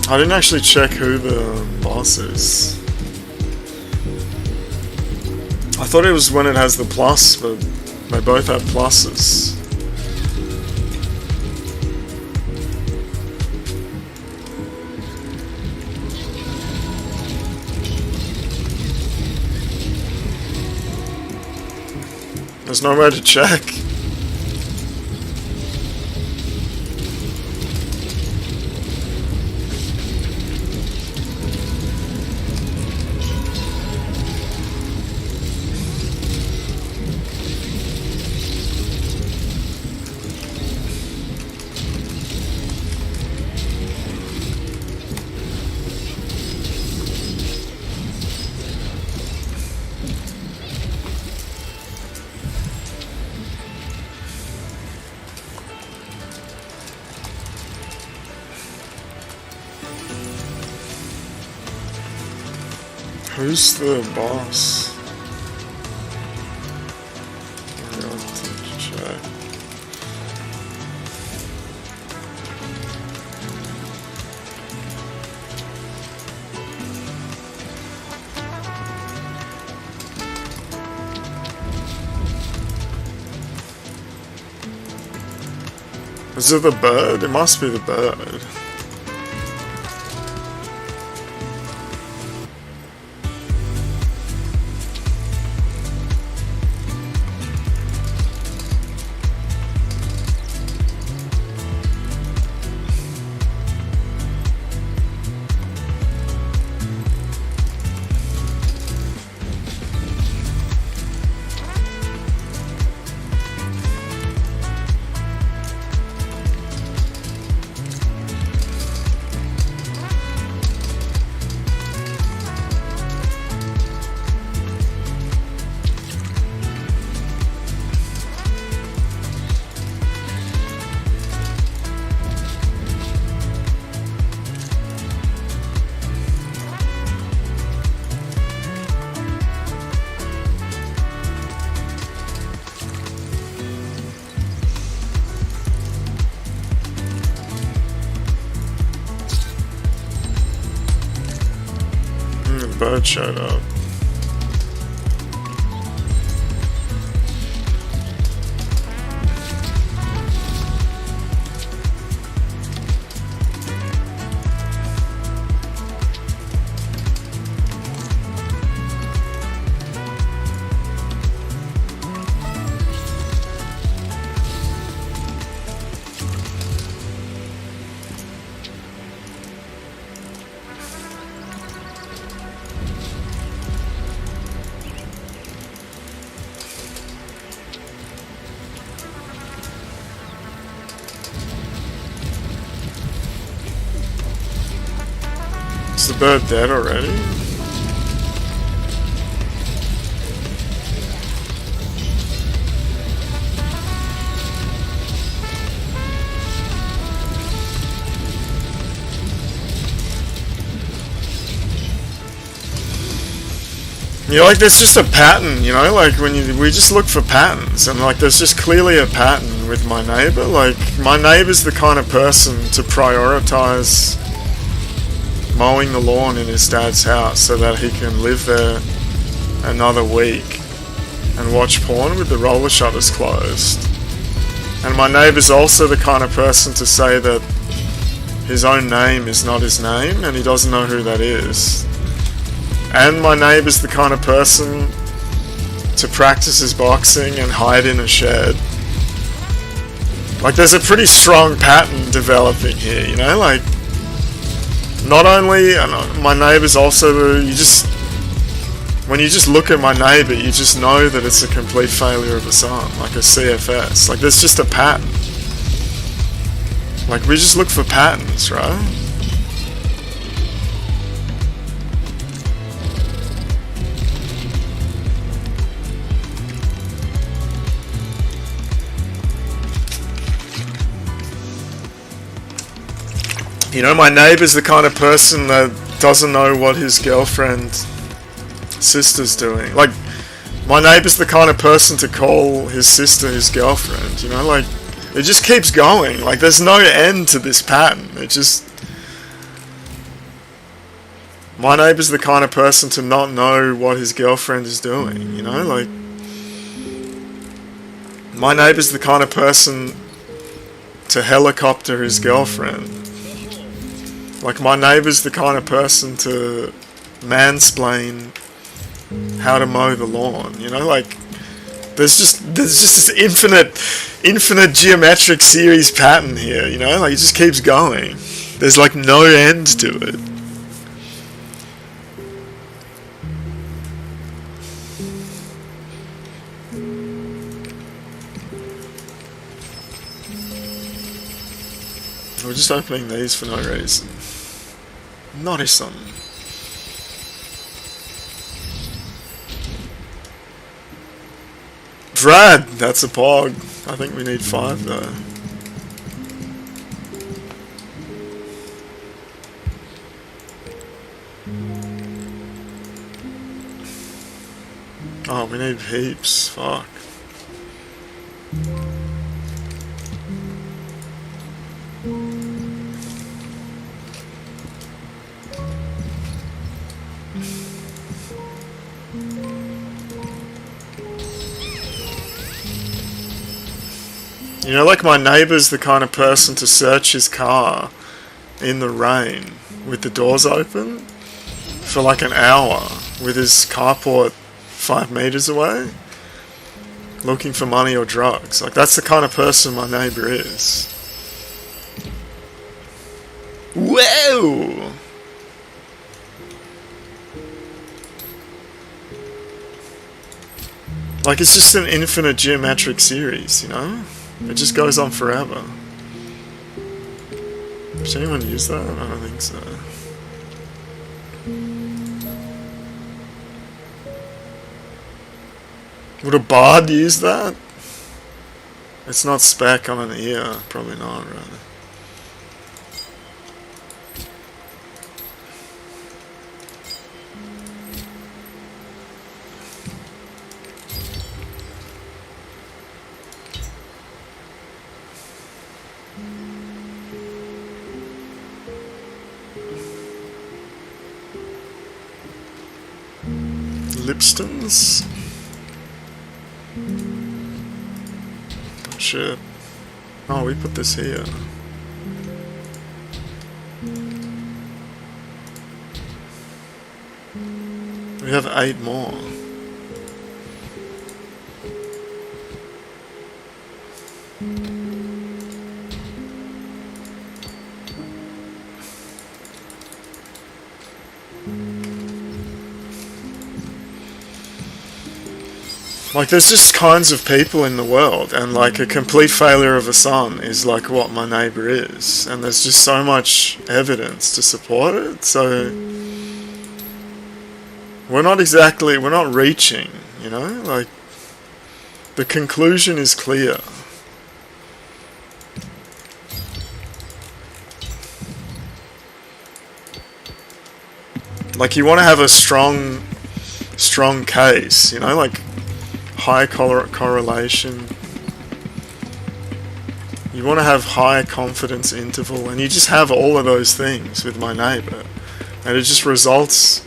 I didn't actually check who the boss is. I thought it was when it has the plus, but they both have pluses. There's no way to check. Who's the boss? I'll have to check. Is it the bird? It must be the bird. Bird showed up. Is the bird dead already? You know, like, there's just a pattern, you know, like, we just look for patterns, and, like, there's just clearly a pattern with my neighbor. Like, my neighbor's the kind of person to prioritize mowing the lawn in his dad's house so that he can live there another week and watch porn with the roller shutters closed. And my neighbor's also the kind of person to say that his own name is not his name and he doesn't know who that is. And my neighbor's the kind of person to practice his boxing and hide in a shed. Like, there's a pretty strong pattern developing here, you know? Like, not only, my neighbor's also when you just look at my neighbor, you just know that it's a complete failure of a son, like a CFS. Like, there's just a pattern. Like, we just look for patterns, right? You know, my neighbor's the kind of person that doesn't know what his girlfriend's sister's doing. Like, my neighbor's the kind of person to call his sister his girlfriend, you know? Like, it just keeps going. Like, there's no end to this pattern. It just... My neighbor's the kind of person to not know what his girlfriend is doing, you know? Like, my neighbor's the kind of person to helicopter his girlfriend. Like, my neighbor's the kind of person to mansplain how to mow the lawn, you know? Like, there's just this infinite geometric series pattern here, you know? Like, it just keeps going. There's, like, no end to it. We're just opening these for no reason. Naughty son. Brad, that's a pog. I think we need 5 though. Oh, we need heaps. Fuck. You know, like, my neighbor's the kind of person to search his car in the rain with the doors open for like an hour with his carport 5 meters away looking for money or drugs. Like, that's the kind of person my neighbor is. Whoa! Like, it's just an infinite geometric series, you know? It just goes on forever. Does anyone use that? I don't think so. Would a bard use that? It's not spec on an ear. Probably not, right? Lipstens? Oh shit. Oh, we put this here. We have 8 more. Like, there's just kinds of people in the world, and like a complete failure of a son is like what my neighbor is, and there's just so much evidence to support it, so we're not reaching, you know, like, the conclusion is clear. Like, you want to have a strong strong case, you know, like high correlation. You want to have high confidence interval, and you just have all of those things with my neighbor, and it just results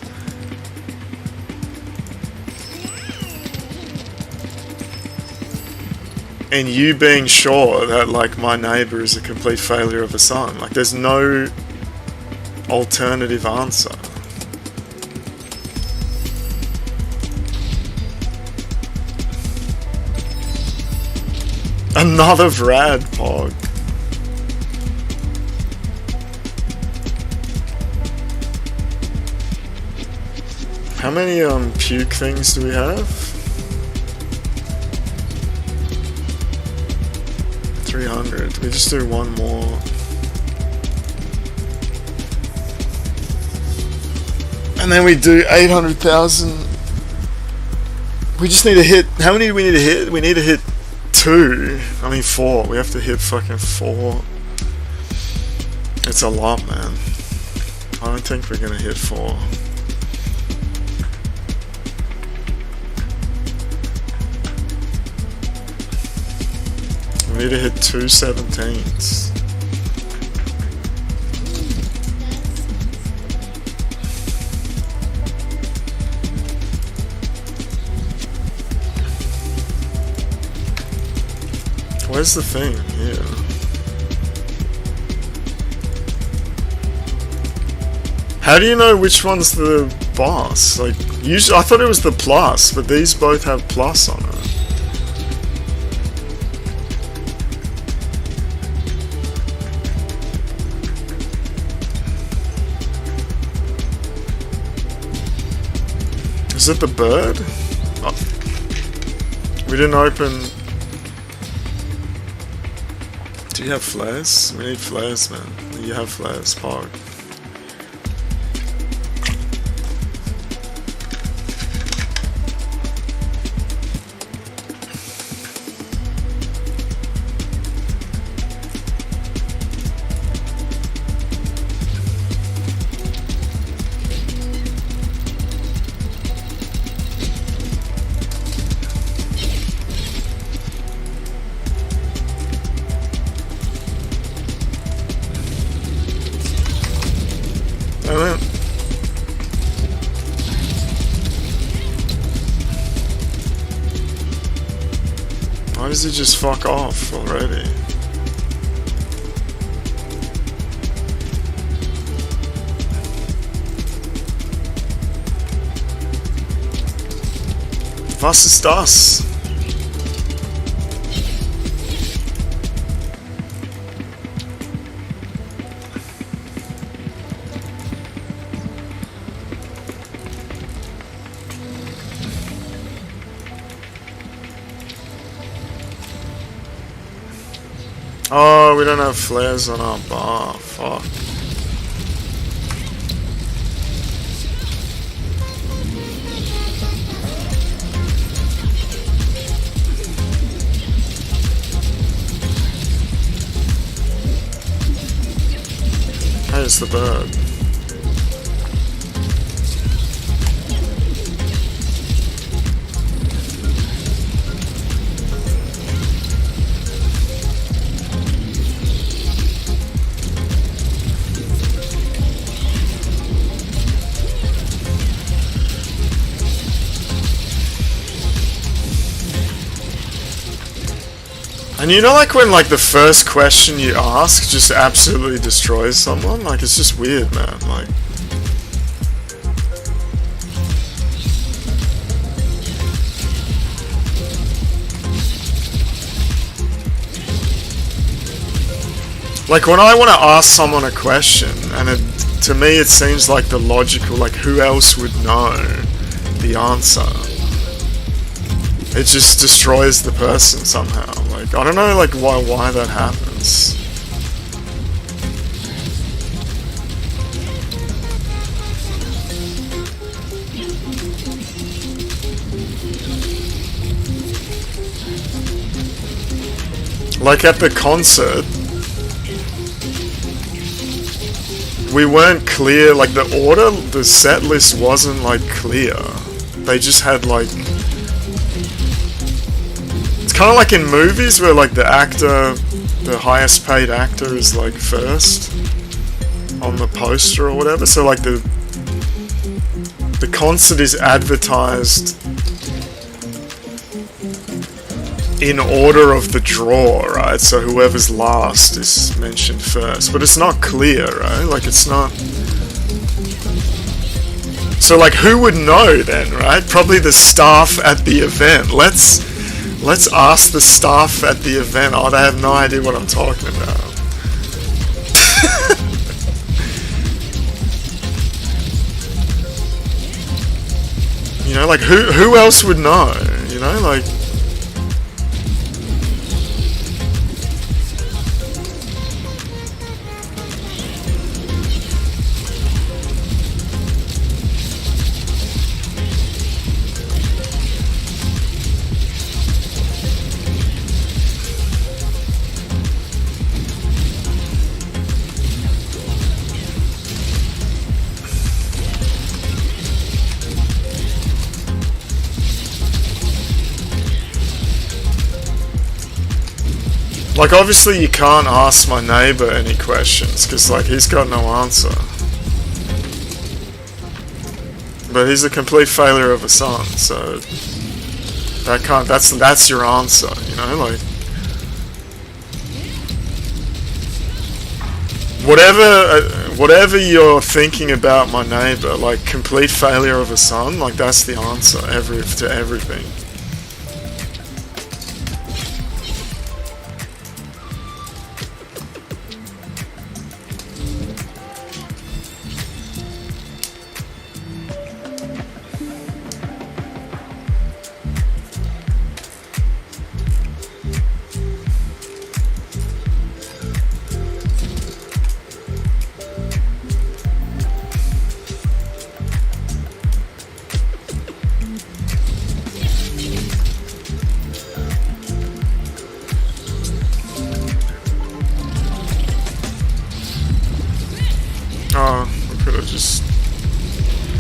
in you being sure that like my neighbor is a complete failure of a son. Like there's no alternative answer. Another Vrad Pog. How many puke things do we have? 300. We just do one more. And then we do 800,000. We just need to hit. How many do we need to hit? We need to hit 2. I mean 4. We have to hit fucking 4. It's a lot, man. I don't think we're gonna hit 4. We need to hit 2 17s. Where's the thing? Yeah. How do you know which one's the boss? Like, usually I thought it was the plus, but these both have plus on it. Is it the bird? Oh. We didn't open. Do you have flares? We need flares, man. You have flares, Pog. Why does it just fuck off already? Was ist das? Oh, we don't have flares on our bar. Fuck. Hey, it's the bird. And you know, like when like the first question you ask just absolutely destroys someone? Like it's just weird, man. Like when I want to ask someone a question, and to me it seems like the logical, like who else would know the answer? It just destroys the person somehow. Like I don't know, like why that happens. Like at the concert, we weren't clear. Like the order, the set list wasn't like clear. they just had like, it's kind of like in movies where like the actor, the highest paid actor is like first on the poster or whatever. So like the concert is advertised in order of the draw, right? So whoever's last is mentioned first, but it's not clear, right? Like it's not. So like who would know then, right? Probably the staff at the event. Let's ask the staff at the event. Oh, they have no idea what I'm talking about. You know, like who else would know? You know, like. Like, obviously you can't ask my neighbor any questions, because, like, he's got no answer. But he's a complete failure of a son, so... that's your answer, you know, like... Whatever you're thinking about my neighbor, like, complete failure of a son, like, that's the answer to everything.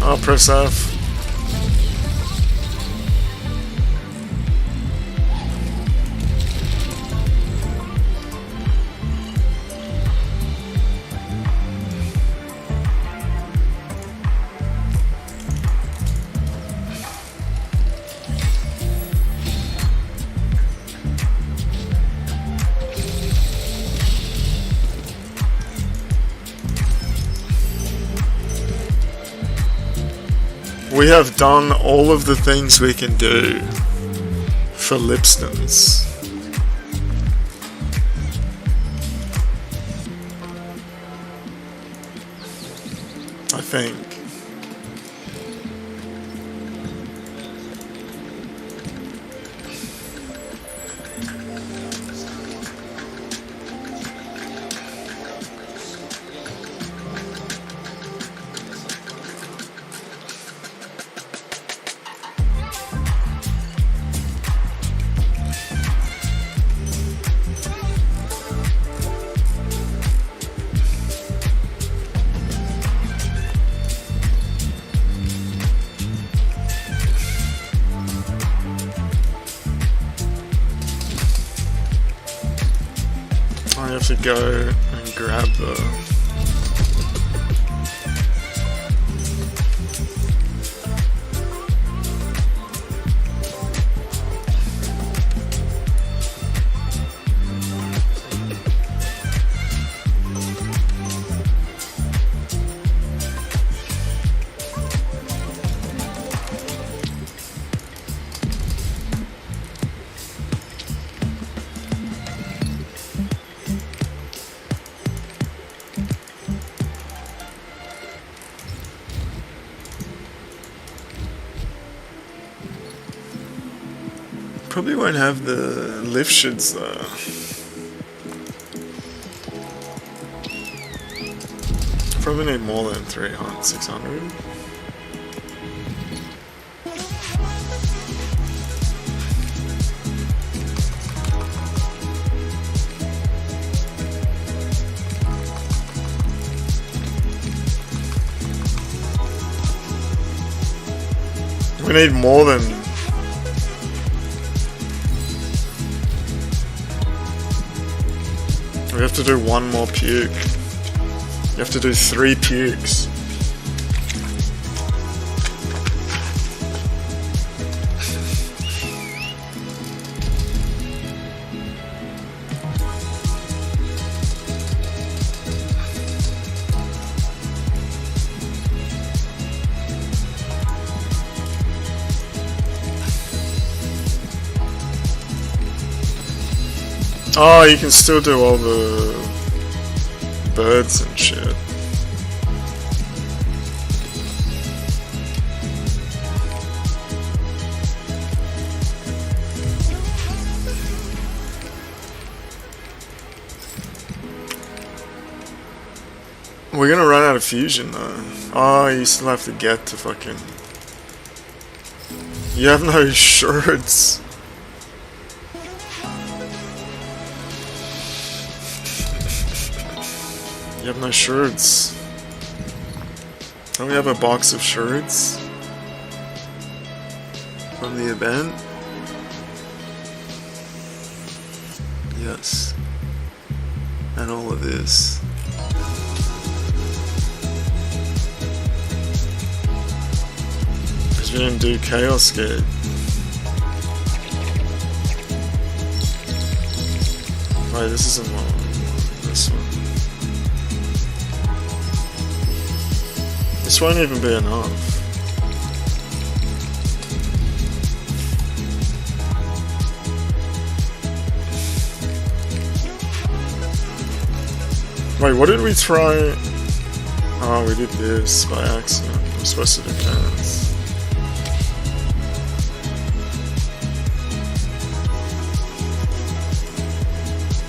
I'll press F. We have done all of the things we can do for lipstens. I think. I have to go and grab the... Probably won't have the lift shits though. Probably need more than 300, 600. We need more than... We have to do one more puke. You have to do 3 pukes. Oh, you can still do all the birds and shit. We're gonna run out of fusion though. Oh, you still have to get to fucking... You have no shards. You have no shards. Don't we have a box of shards from the event? Yes. And all of this. Because we didn't do Chaos Gate. Wait, this isn't one. This one. This won't even be enough. Wait, what did we try? Oh, we did this by accident. We're supposed to do cans.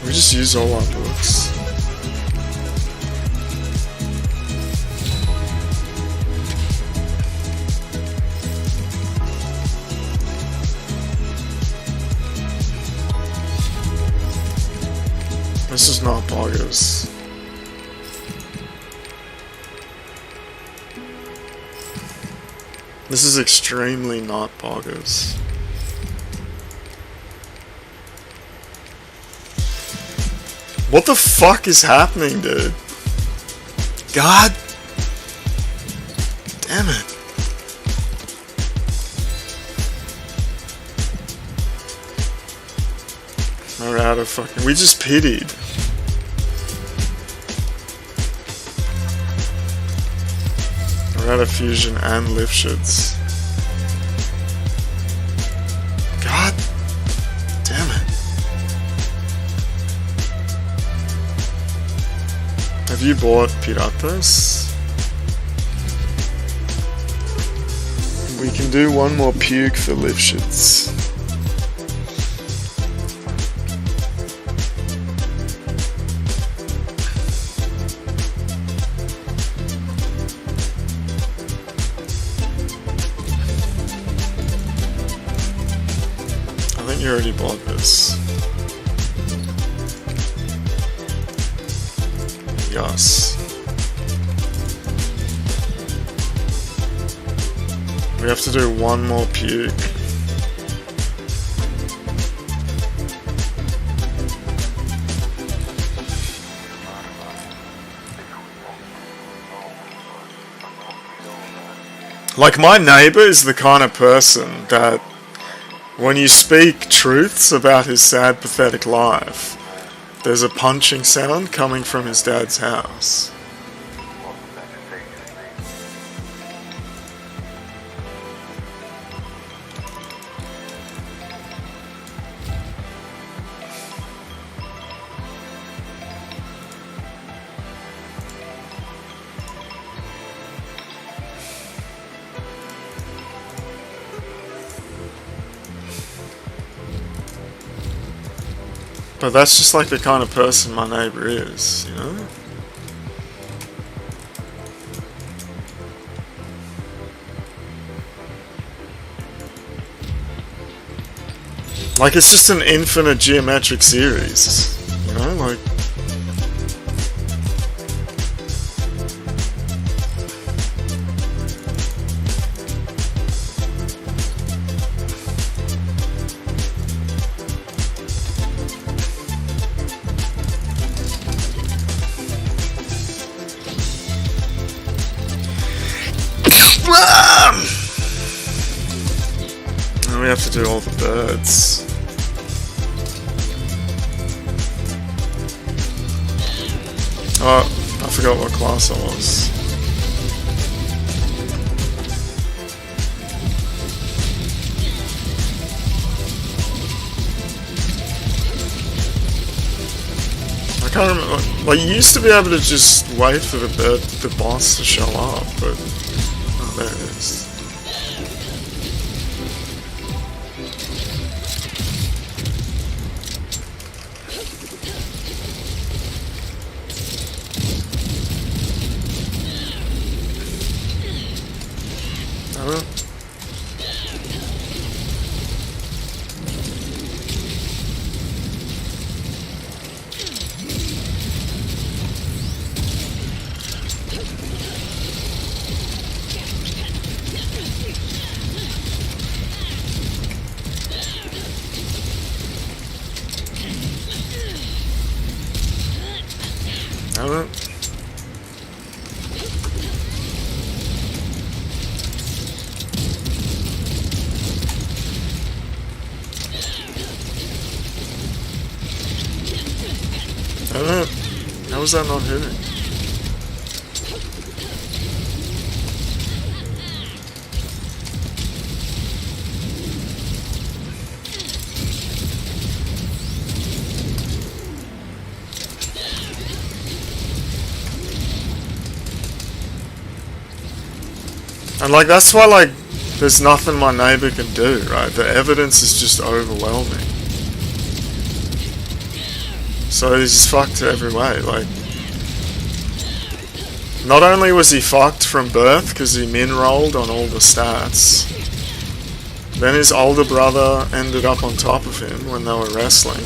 We just use all our books. This is not poggers. This is extremely not poggers. What the fuck is happening, dude? God damn it. We're out of fucking... We just pitied. We're out of fusion and lift shits. God damn it. Have you bought piratas? We can do one more puke for lift shits. You already bought this. Yes. We have to do one more puke. Like, my neighbor is the kind of person that when you speak truths about his sad, pathetic life, there's a punching sound coming from his dad's house. But that's just like the kind of person my neighbor is, you know? Like, it's just an infinite geometric series, you know? Like... And we have to do all the birds. Oh, I forgot what class I was. I can't remember. Like, you used to be able to just wait for the boss to show up, but oh, there it is. How was that not hitting? And like, that's why, like, there's nothing my neighbor can do, right? The evidence is just overwhelming. So he's fucked every way. Like, not only was he fucked from birth because he min-rolled on all the stats, then his older brother ended up on top of him when they were wrestling.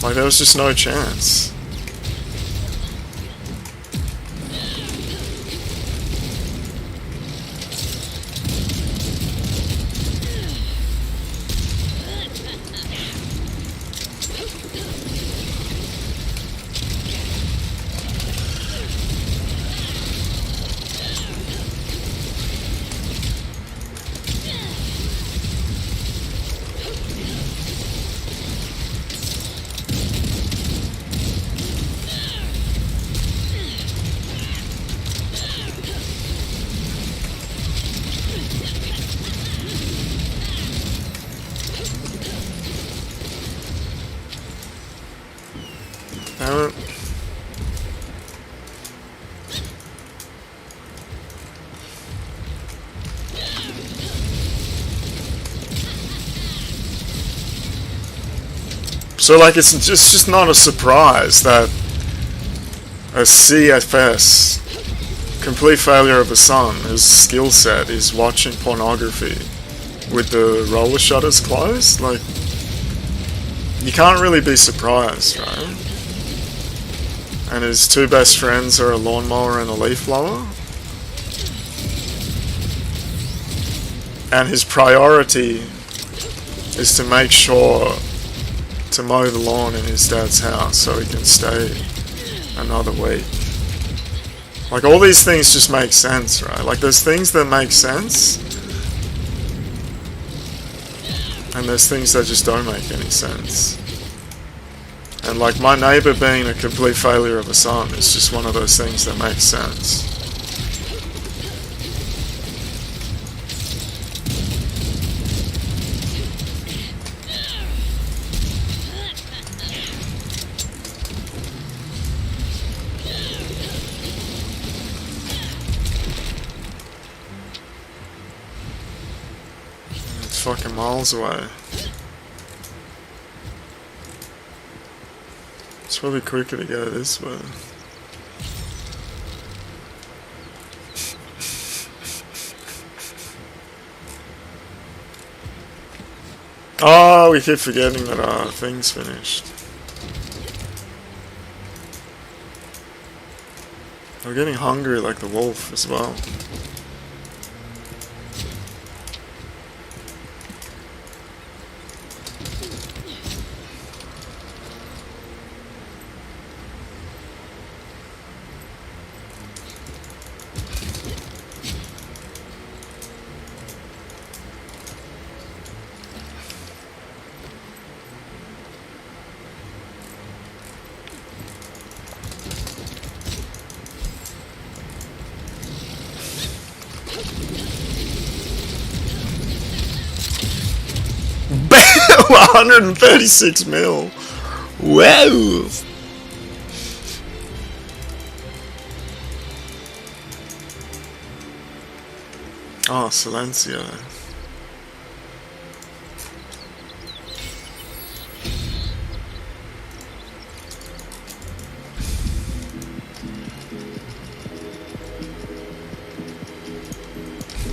Like, there was just no chance. So, like, it's just not a surprise that a CFS, complete failure of a son, his skill set is watching pornography with the roller shutters closed. Like, you can't really be surprised, right? And his two best friends are a lawnmower and a leaf blower. And his priority is to make sure to mow the lawn in his dad's house so he can stay another week. Like, all these things just make sense, right? Like, there's things that make sense, and there's things that just don't make any sense. And like, my neighbor being a complete failure of a son is just one of those things that makes sense. Fucking miles away. It's probably quicker to go this way. Oh, we keep forgetting that our thing's finished. We're getting hungry like the wolf as well. Bam! 136 mil. Whoa! Oh, Silencio.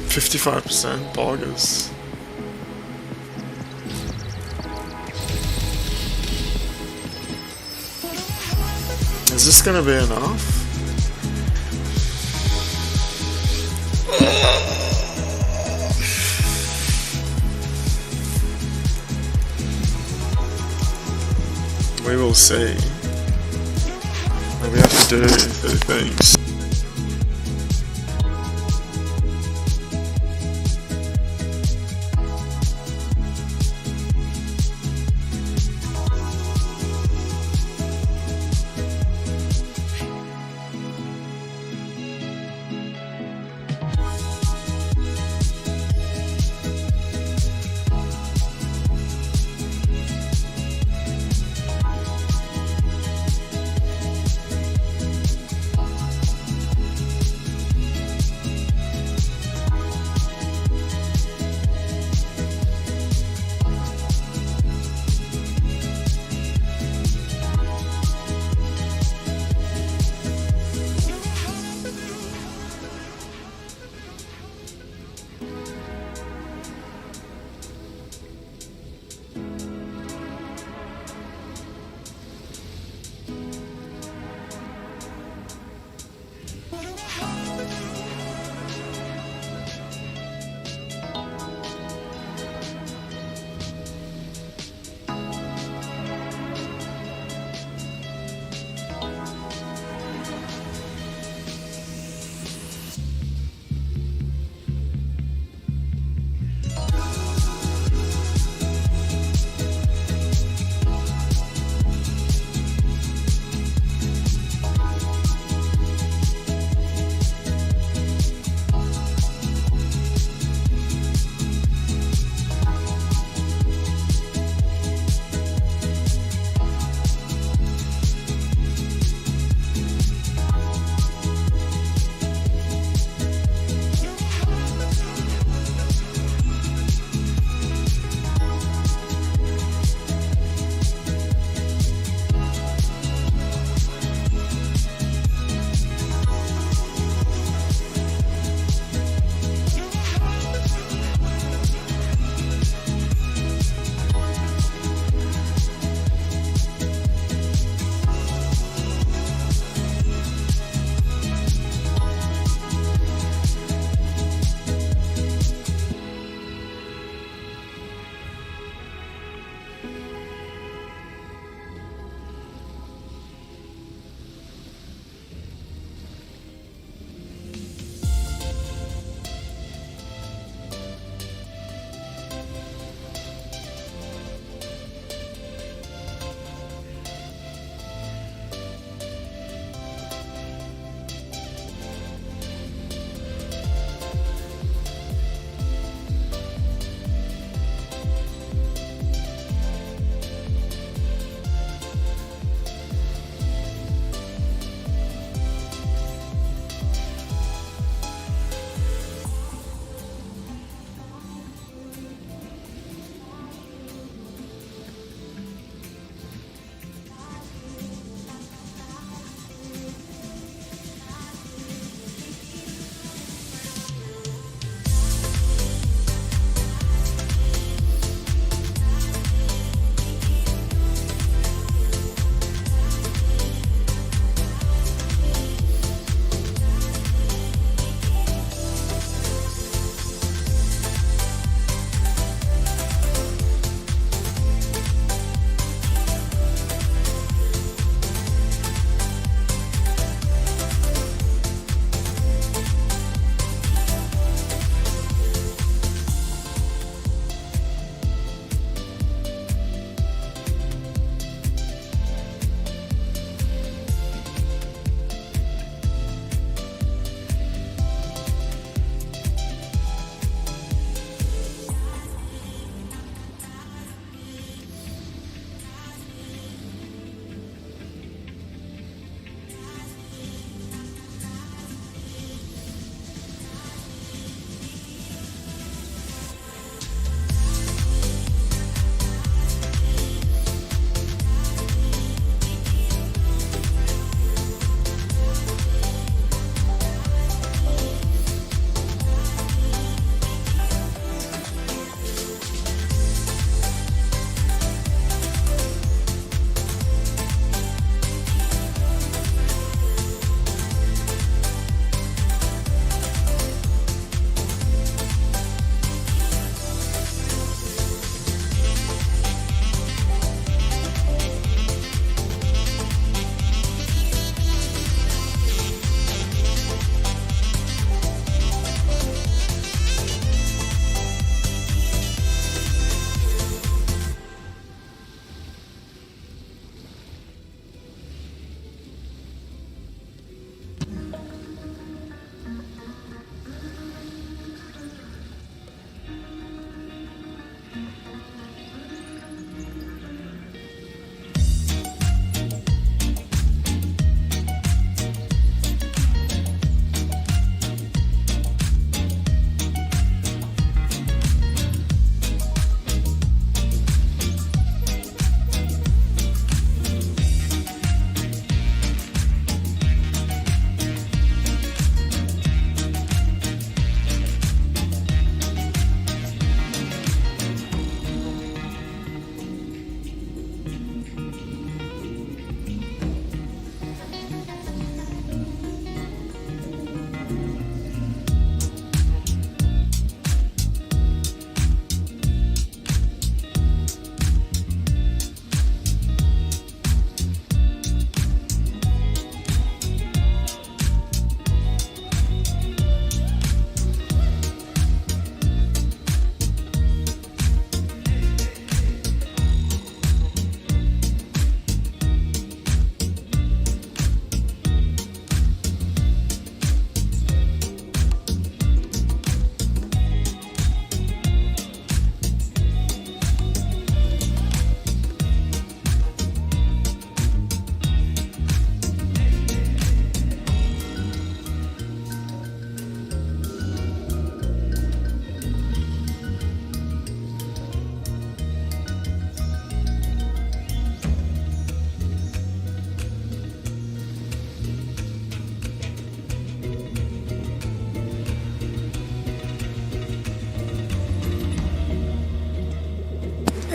$55% poggers. Is this gonna be enough? We will see. We have to do things.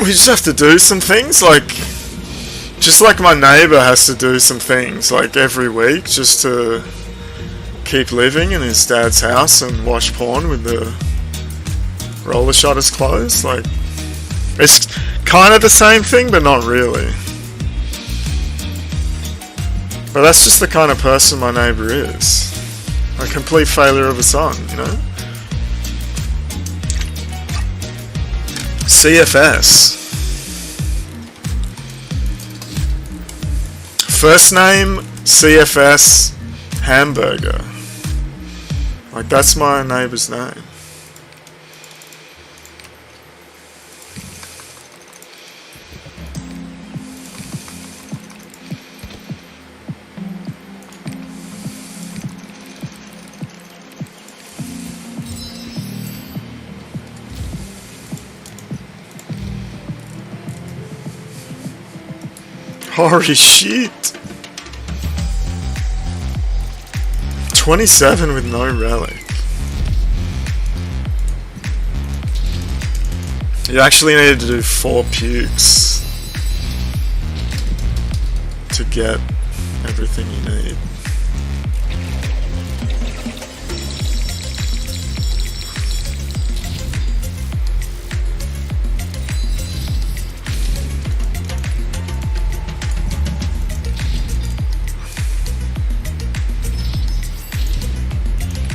we just have to do some things, like, just like my neighbour has to do some things, like, every week, just to keep living in his dad's house and watch porn with the roller shutters closed. Like, it's kind of the same thing, but not really. But that's just the kind of person my neighbour is. A complete failure of a son, you know? CFS. First name, CFS, hamburger. Like, that's my neighbour's name. Holy shit! 27 with no relic. You actually needed to do 4 pukes to get everything you need.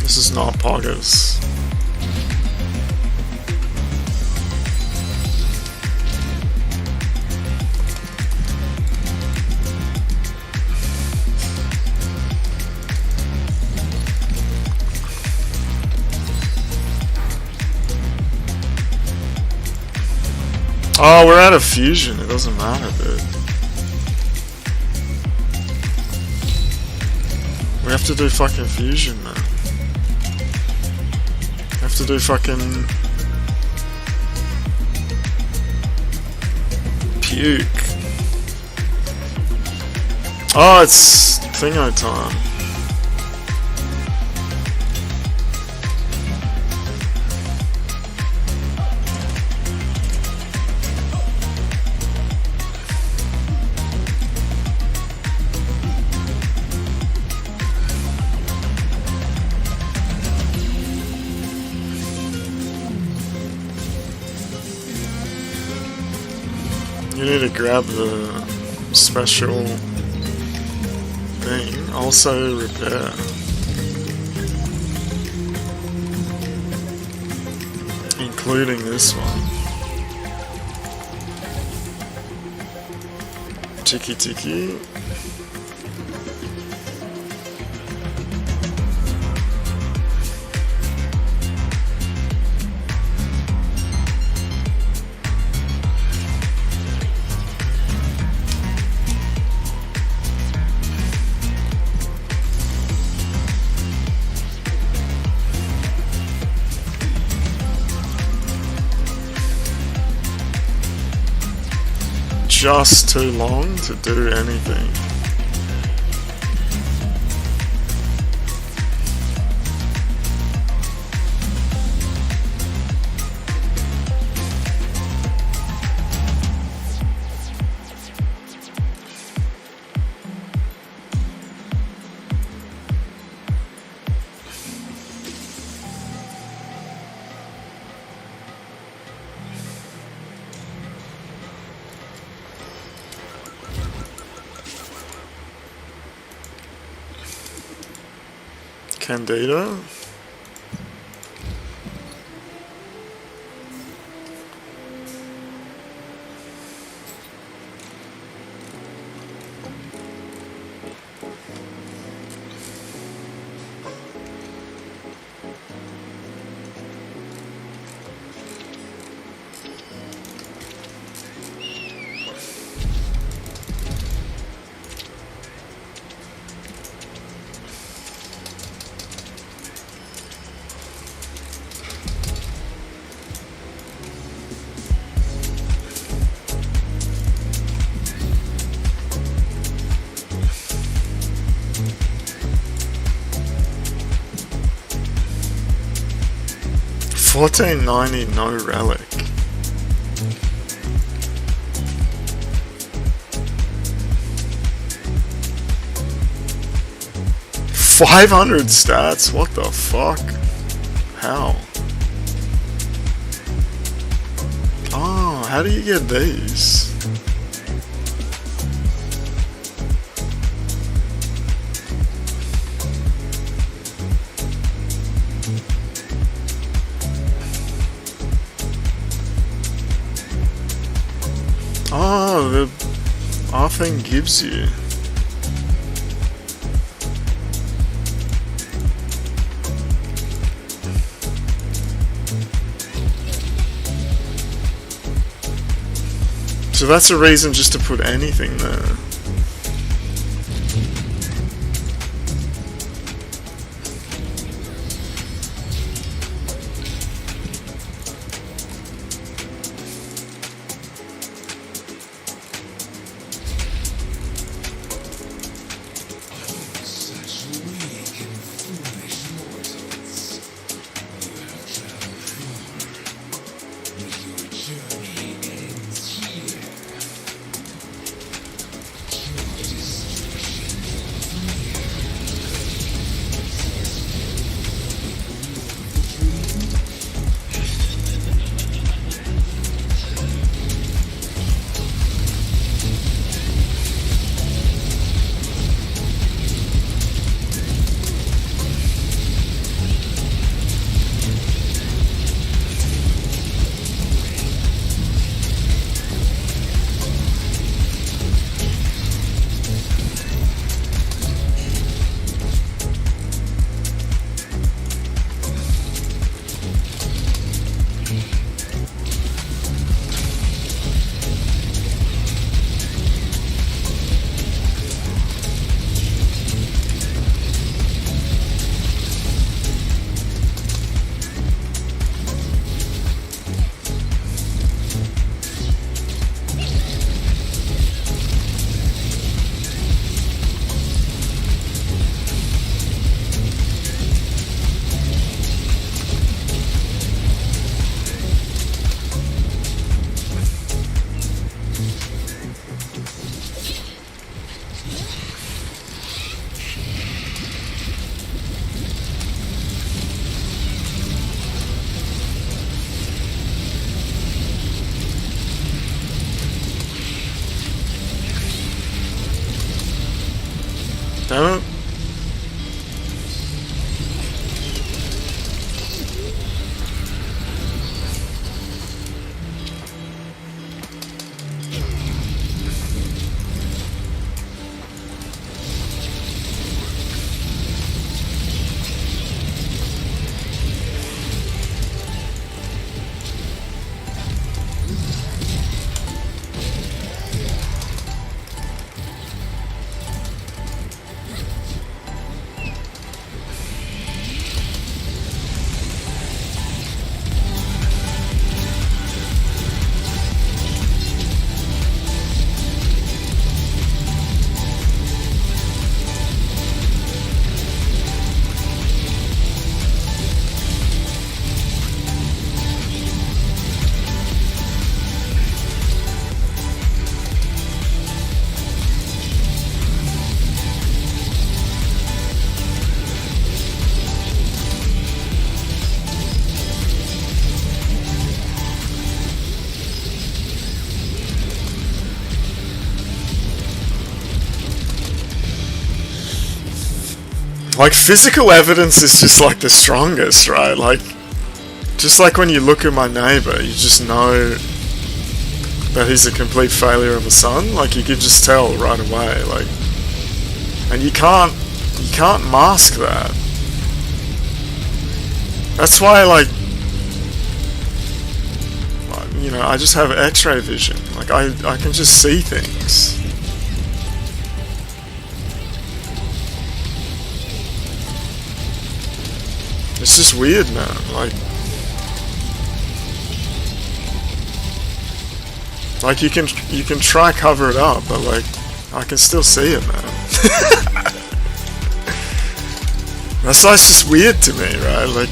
This is not poggers. Oh, we're out of fusion. It doesn't matter, dude. We have to do fucking fusion, man. We have to do fucking puke. Oh, it's thingo time. You need to grab the special thing. Also repair. Including this one. Tiki tiki. Just too long to do anything. Candida. $14.90, no relic. 500 stats? What the fuck? How? Oh, how do you get these? Oh, our thing gives you. So that's a reason just to put anything there. Damn it. Like, physical evidence is just like the strongest, right? Like, just like when you look at my neighbor, you just know that he's a complete failure of a son. Like, you could just tell right away. Like, and you can't mask that. That's why, like, you know, I just have X-ray vision. Like, I can just see things. It's just weird, man. Like you can try cover it up, but like I can still see it, man. That's why it's just weird to me, right? Like,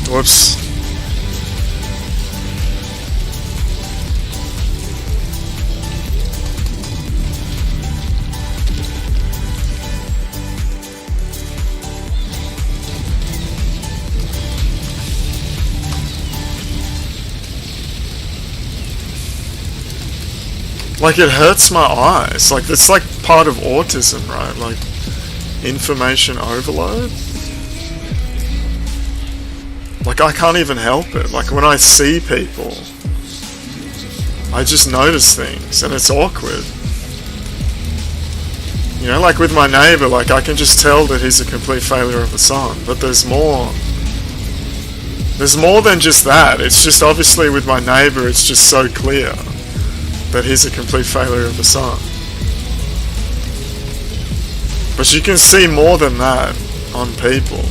whoops. Like, it hurts my eyes. Like, that's like part of autism, right? Like, information overload. Like, I can't even help it. Like, when I see people, I just notice things, and it's awkward. You know, like with my neighbour, like, I can just tell that he's a complete failure of a son, but there's more. There's more than just that. It's just obviously with my neighbour, it's just so clear that he's a complete failure of the sun. But you can see more than that on people.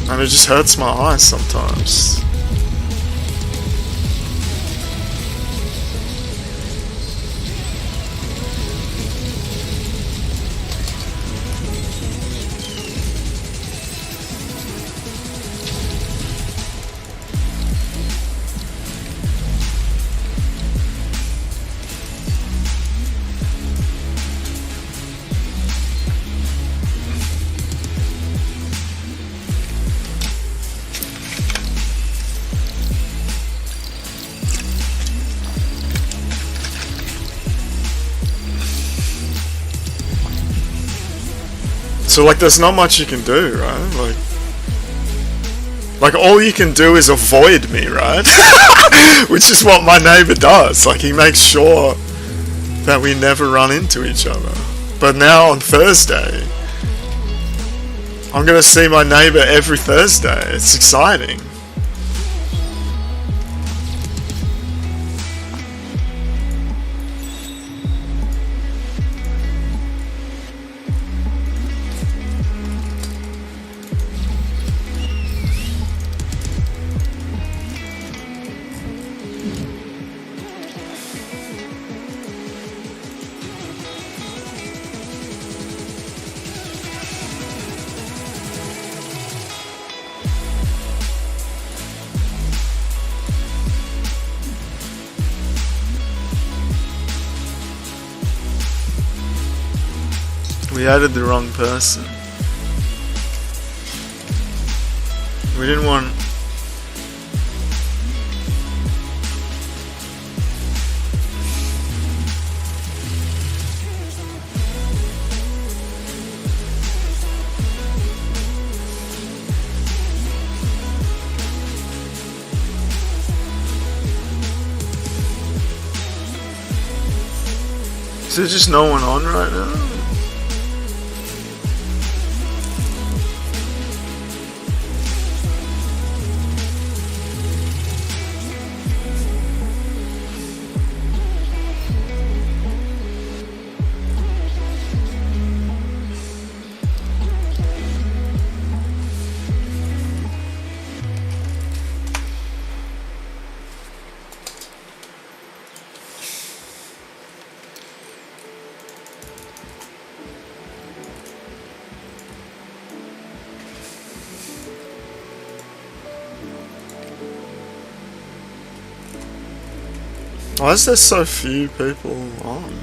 And it just hurts my eyes sometimes. So, like, there's not much you can do, right? Like all you can do is avoid me, right? Which is what my neighbor does. Like, he makes sure that we never run into each other. But now on Thursday, I'm gonna see my neighbor every Thursday. It's exciting. We added the wrong person. We didn't want... Is there just no one on right now? Why is there so few people on?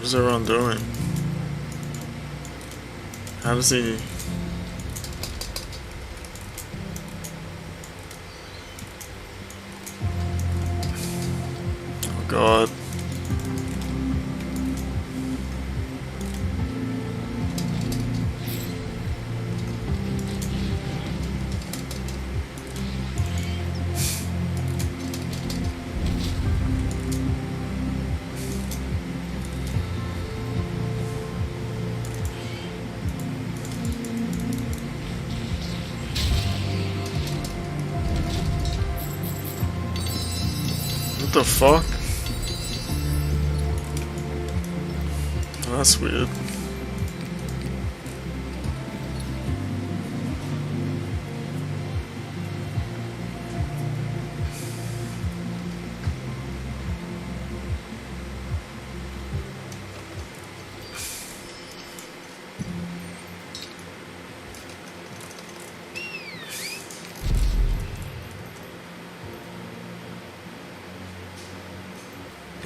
What is everyone doing? How does he... Oh god. What the fuck? Oh, that's weird.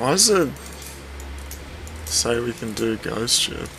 Why does it say we can do ghost ship?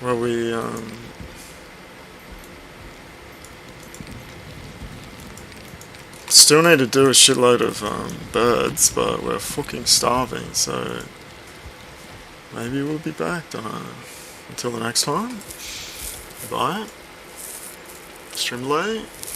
Well, we, still need to do a shitload of, birds, but we're fucking starving, so maybe we'll be back, don't know. Until the next time, bye. Stream late.